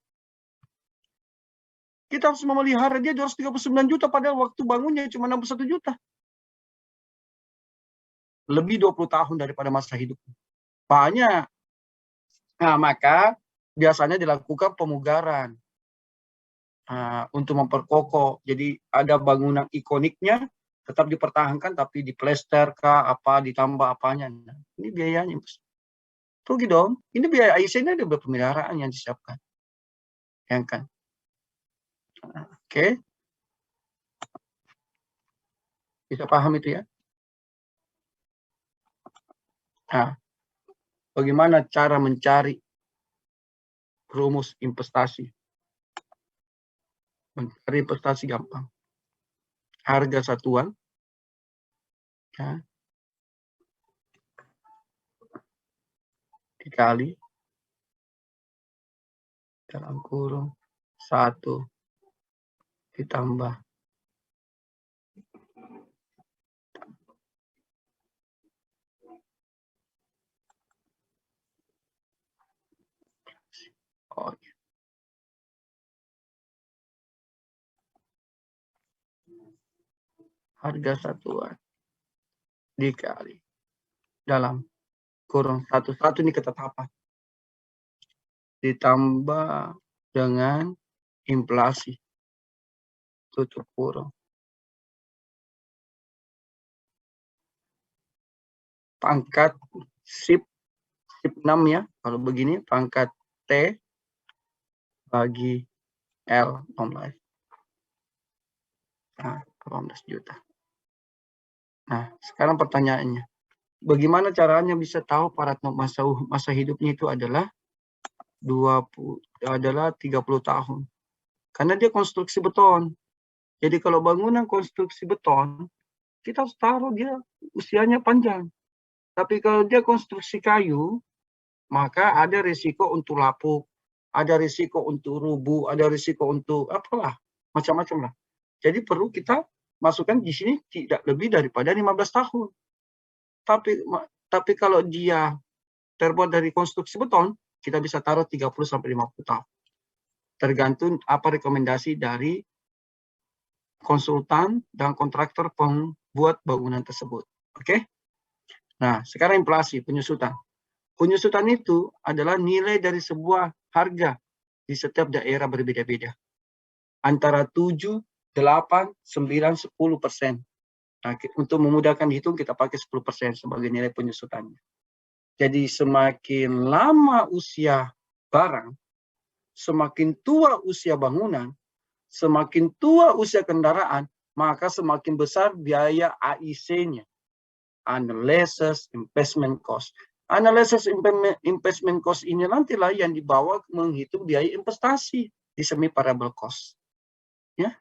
Kita harus memelihara dia 239 juta padahal waktu bangunnya cuma 61 juta. Lebih 20 tahun daripada masa hidup. Banyak. Nah, maka biasanya dilakukan pemugaran untuk memperkokoh. Jadi ada bangunan ikoniknya tetap dipertahankan tapi diplester kah apa ditambah apanya. Nah, ini biayanya. Rugi dong. Ini biaya IC-nya ada pemeliharaan yang disiapkan. Yang kan. Oke. Bisa paham itu ya? Nah, bagaimana cara mencari rumus investasi? Mencari investasi gampang. Harga satuan ya, dikali dalam kurung 1 ditambah harga satuan dikali dalam kurung 1 ini ketetapan ditambah dengan inflasi tutup kurung pangkat sip 6 ya, kalau begini pangkat T bagi L non-life. Nah, 18 juta. Nah, sekarang pertanyaannya, bagaimana caranya bisa tahu Paratno masa hidupnya itu adalah 30 tahun? Karena dia konstruksi beton. Jadi kalau bangunan konstruksi beton, kita harus taruh dia usianya panjang. Tapi kalau dia konstruksi kayu, maka ada risiko untuk lapuk, ada risiko untuk rubuh, ada risiko untuk apalah, macam-macam lah. Jadi perlu kita masukkan di sini tidak lebih daripada 15 tahun. Tapi kalau dia terbuat dari konstruksi beton, kita bisa taruh 30 sampai 50 tahun. Tergantung apa rekomendasi dari konsultan dan kontraktor pembuat bangunan tersebut. Oke? Nah, sekarang inflasi, penyusutan. Penyusutan itu adalah nilai dari sebuah harga di setiap daerah berbeda-beda. Antara 7, 8, 9, 10%. Nah, untuk memudahkan dihitung, kita pakai 10% sebagai nilai penyusutannya. Jadi semakin lama usia barang, semakin tua usia bangunan, semakin tua usia kendaraan, maka semakin besar biaya AIC-nya. Analysis Investment Cost. Analysis Investment Cost ini nantilah yang dibawa menghitung biaya investasi di semi variable cost. Ya.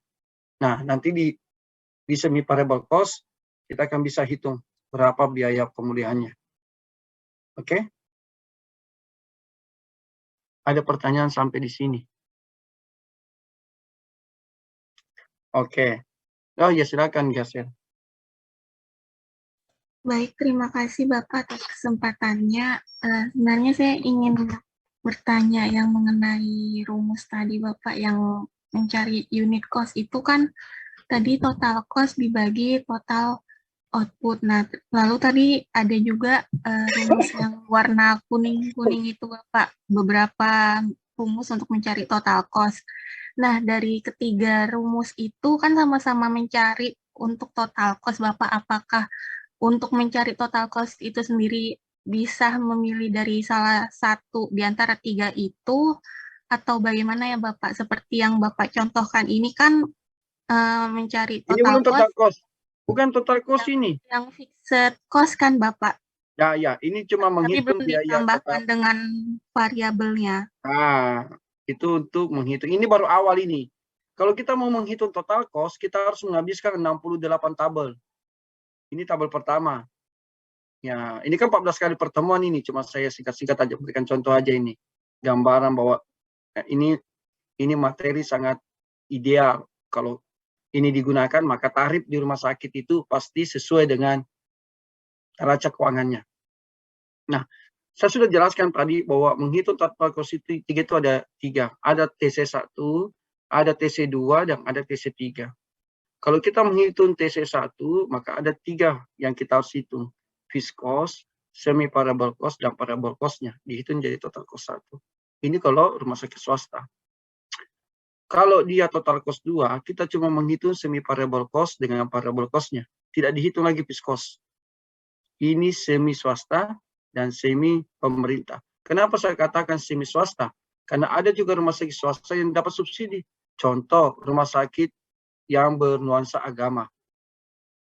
Nah, nanti di semi variable cost kita akan bisa hitung berapa biaya pemulihannya. Oke? Ada pertanyaan sampai di sini? Oke. Oh ya, silakan Gasel. Baik, terima kasih Bapak atas kesempatannya. Sebenarnya saya ingin bertanya yang mengenai rumus tadi Bapak yang mencari unit cost itu kan tadi total cost dibagi total output. Nah, lalu tadi ada juga rumus yang warna kuning-kuning itu Bapak, beberapa rumus untuk mencari total cost. Nah, dari ketiga rumus itu kan sama-sama mencari untuk total cost Bapak, apakah untuk mencari total cost itu sendiri bisa memilih dari salah satu di antara tiga itu, atau bagaimana ya Bapak? Seperti yang Bapak contohkan ini kan mencari Ini belum total total cost. Bukan total cost ini. yang fixed cost kan Bapak? Ya, ini cuma Tapi menghitung belum biaya ditambahkan dengan variabelnya. Nah, itu untuk menghitung. Ini baru awal ini. Kalau kita mau menghitung total cost, kita harus menghabiskan 68 tabel. Ini tabel pertama. Ya, ini kan 14 kali pertemuan ini. Cuma saya singkat-singkat aja berikan contoh aja ini. Gambaran bahwa ini materi sangat ideal. Kalau ini digunakan, maka tarif di rumah sakit itu pasti sesuai dengan neraca keuangannya. Nah, saya sudah jelaskan tadi bahwa menghitung total cost itu ada 3. Ada TC1, ada TC2, dan ada TC3. Kalau kita menghitung TC1, maka ada 3 yang kita harus hitung. Fixed cost, semi variable cost, dan variable cost-nya. Dihitung jadi total cost 1. Ini kalau rumah sakit swasta. Kalau dia total cost 2, kita cuma menghitung semi variable cost dengan variable cost-nya. Tidak dihitung lagi fixed cost. Ini semi swasta dan semi pemerintah. Kenapa saya katakan semi swasta? Karena ada juga rumah sakit swasta yang dapat subsidi. Contoh, rumah sakit yang bernuansa agama.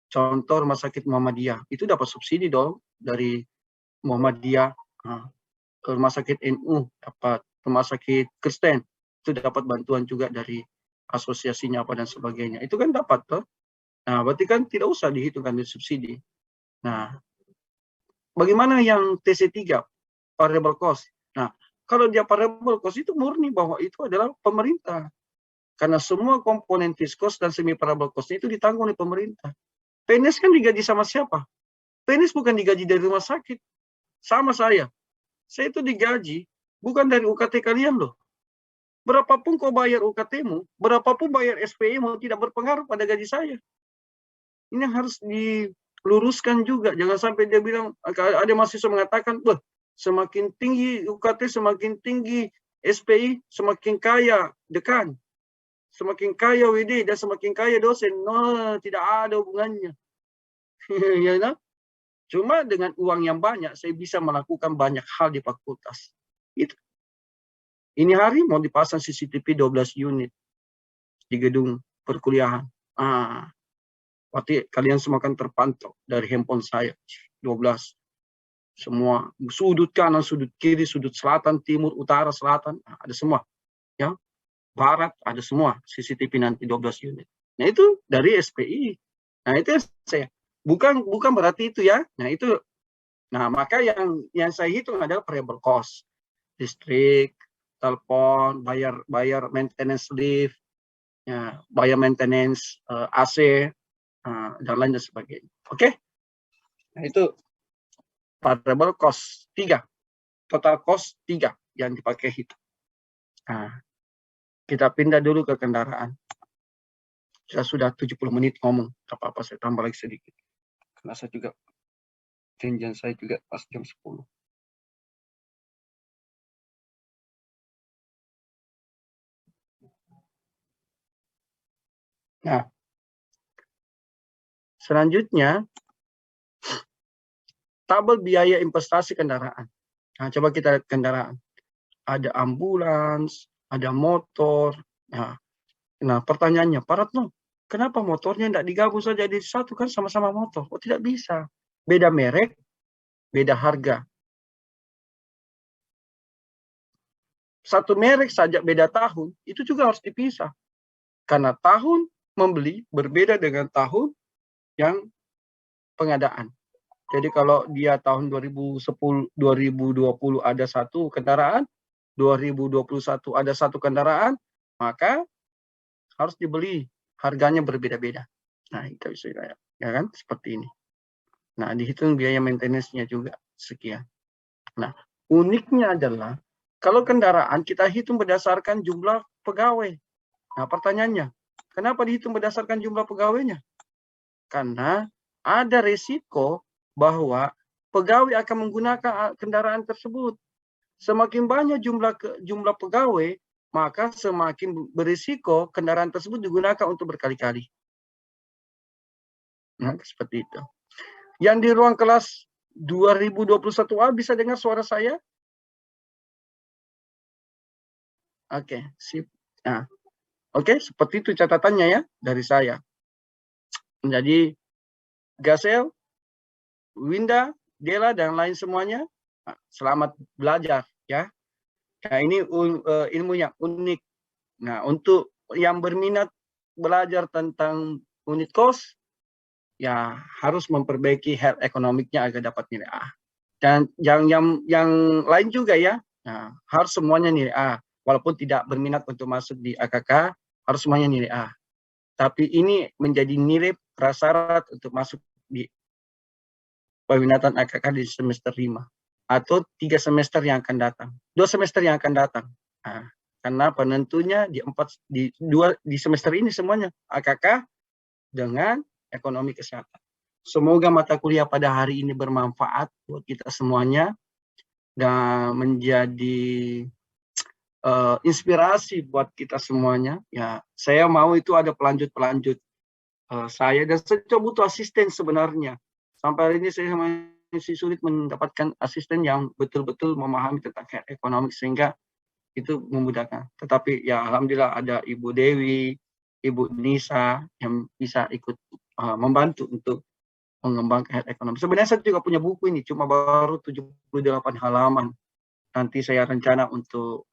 Contoh, rumah sakit Muhammadiyah. Itu dapat subsidi dong dari Muhammadiyah. Ke rumah sakit NU dapat, rumah sakit Kristen itu dapat bantuan juga dari asosiasinya apa dan sebagainya. Itu kan dapat toh. Nah, berarti kan tidak usah dihitungkan dari subsidi. Nah, bagaimana yang TC3 variable cost? Nah, kalau dia variable cost itu murni bahwa itu adalah pemerintah. Karena semua komponen fixed cost dan semi variable cost itu ditanggung oleh pemerintah. PNS kan digaji sama siapa? PNS bukan digaji dari rumah sakit. Sama saya. Saya itu digaji bukan dari UKT kalian loh. Berapapun kau bayar UKT-mu, berapapun bayar SPE-mu tidak berpengaruh pada gaji saya. Ini harus diluruskan juga. Jangan sampai dia bilang, ada mahasiswa mengatakan, wah, semakin tinggi UKT, semakin tinggi SPI, semakin kaya dekan, semakin kaya WD, dan semakin kaya dosen. No, tidak ada hubungannya. Ya, no? Cuma dengan uang yang banyak, saya bisa melakukan banyak hal di fakultas. Itu. Ini hari mau dipasang CCTV 12 unit di gedung perkuliahan. Berarti kalian semua kan terpantau dari handphone saya. 12. Semua. Sudut kanan, sudut kiri, sudut selatan, timur, utara, selatan. Ada semua. Ya. Barat, ada semua. CCTV nanti 12 unit. Nah itu dari SPI. Nah itu saya. Bukan berarti itu ya. Nah itu. Nah maka yang saya hitung adalah variable cost. Listrik, telepon, bayar maintenance lift, ya, bayar maintenance AC, dan lain sebagainya. Oke? Nah itu variable cost 3, total cost 3 yang dipakai itu. Nah, kita pindah dulu ke kendaraan. Saya sudah 70 menit ngomong, apa-apa saya tambah lagi sedikit. Karena saya juga, janjian saya juga pas jam 10. Nah, selanjutnya, tabel biaya investasi kendaraan. Nah, coba kita lihat kendaraan. Ada ambulans, ada motor. Nah pertanyaannya, Pak Ratno, kenapa motornya tidak digabung saja jadi satu, kan sama-sama motor? Oh tidak bisa. Beda merek, beda harga. Satu merek saja beda tahun, itu juga harus dipisah. Karena tahun membeli berbeda dengan tahun yang pengadaan. Jadi kalau dia tahun 2020 ada satu kendaraan, 2021 ada satu kendaraan, maka harus dibeli, harganya berbeda-beda. Nah, itu bisa ya kan, seperti ini. Nah, dihitung biaya maintenance-nya juga sekian. Nah, uniknya adalah kalau kendaraan kita hitung berdasarkan jumlah pegawai. Nah, pertanyaannya, kenapa dihitung berdasarkan jumlah pegawainya? Karena ada resiko bahwa pegawai akan menggunakan kendaraan tersebut. Semakin banyak jumlah pegawai, maka semakin berisiko kendaraan tersebut digunakan untuk berkali-kali. Nah, seperti itu. Yang di ruang kelas 2021A bisa dengar suara saya? Oke, sip. Nah, oke, seperti itu catatannya ya dari saya. Jadi Gasel, Winda, Dela dan lain semuanya, selamat belajar ya. Nah, ini ilmunya unik. Nah, untuk yang berminat belajar tentang unit cost, ya harus memperbaiki health ekonomiknya agar dapat nilai A. Dan yang lain juga ya, nah, harus semuanya nilai A. Walaupun tidak berminat untuk masuk di AKK, harus semuanya nilai A. Tapi ini menjadi nilai prasyarat untuk masuk di peminatan AKK di semester 5. Atau 3 semester yang akan datang. 2 semester yang akan datang. Nah, karena penentunya di semester ini semuanya AKK dengan ekonomi kesehatan. Semoga mata kuliah pada hari ini bermanfaat buat kita semuanya dan menjadi inspirasi buat kita semuanya. Ya, saya mau itu ada pelanjut saya, dan saya coba butuh asisten sebenarnya. Sampai hari ini saya masih sulit mendapatkan asisten yang betul-betul memahami tentang ekonomi sehingga itu memudahkan. Tetapi ya alhamdulillah ada Ibu Dewi, Ibu Nisa yang bisa ikut membantu untuk mengembangkan ekonomi. Sebenarnya saya juga punya buku ini, cuma baru 78 halaman. Nanti saya rencana untuk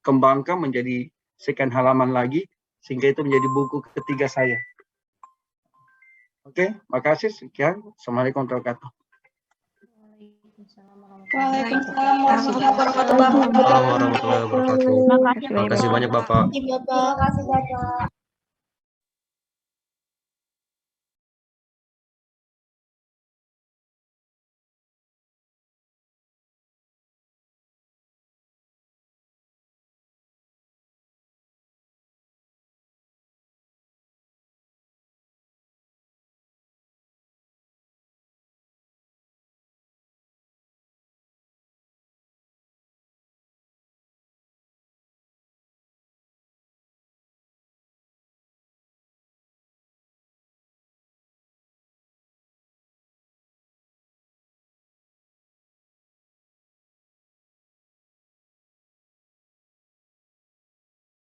kembangkan menjadi sekian halaman lagi, sehingga itu menjadi buku ketiga saya. Oke, makasih. Sekian. Assalamualaikum warahmatullahi wabarakatuh. Waalaikumsalam warahmatullahi wabarakatuh. Warahmatullahi wabarakatuh. Terima kasih banyak Bapak. Terima kasih Bapak.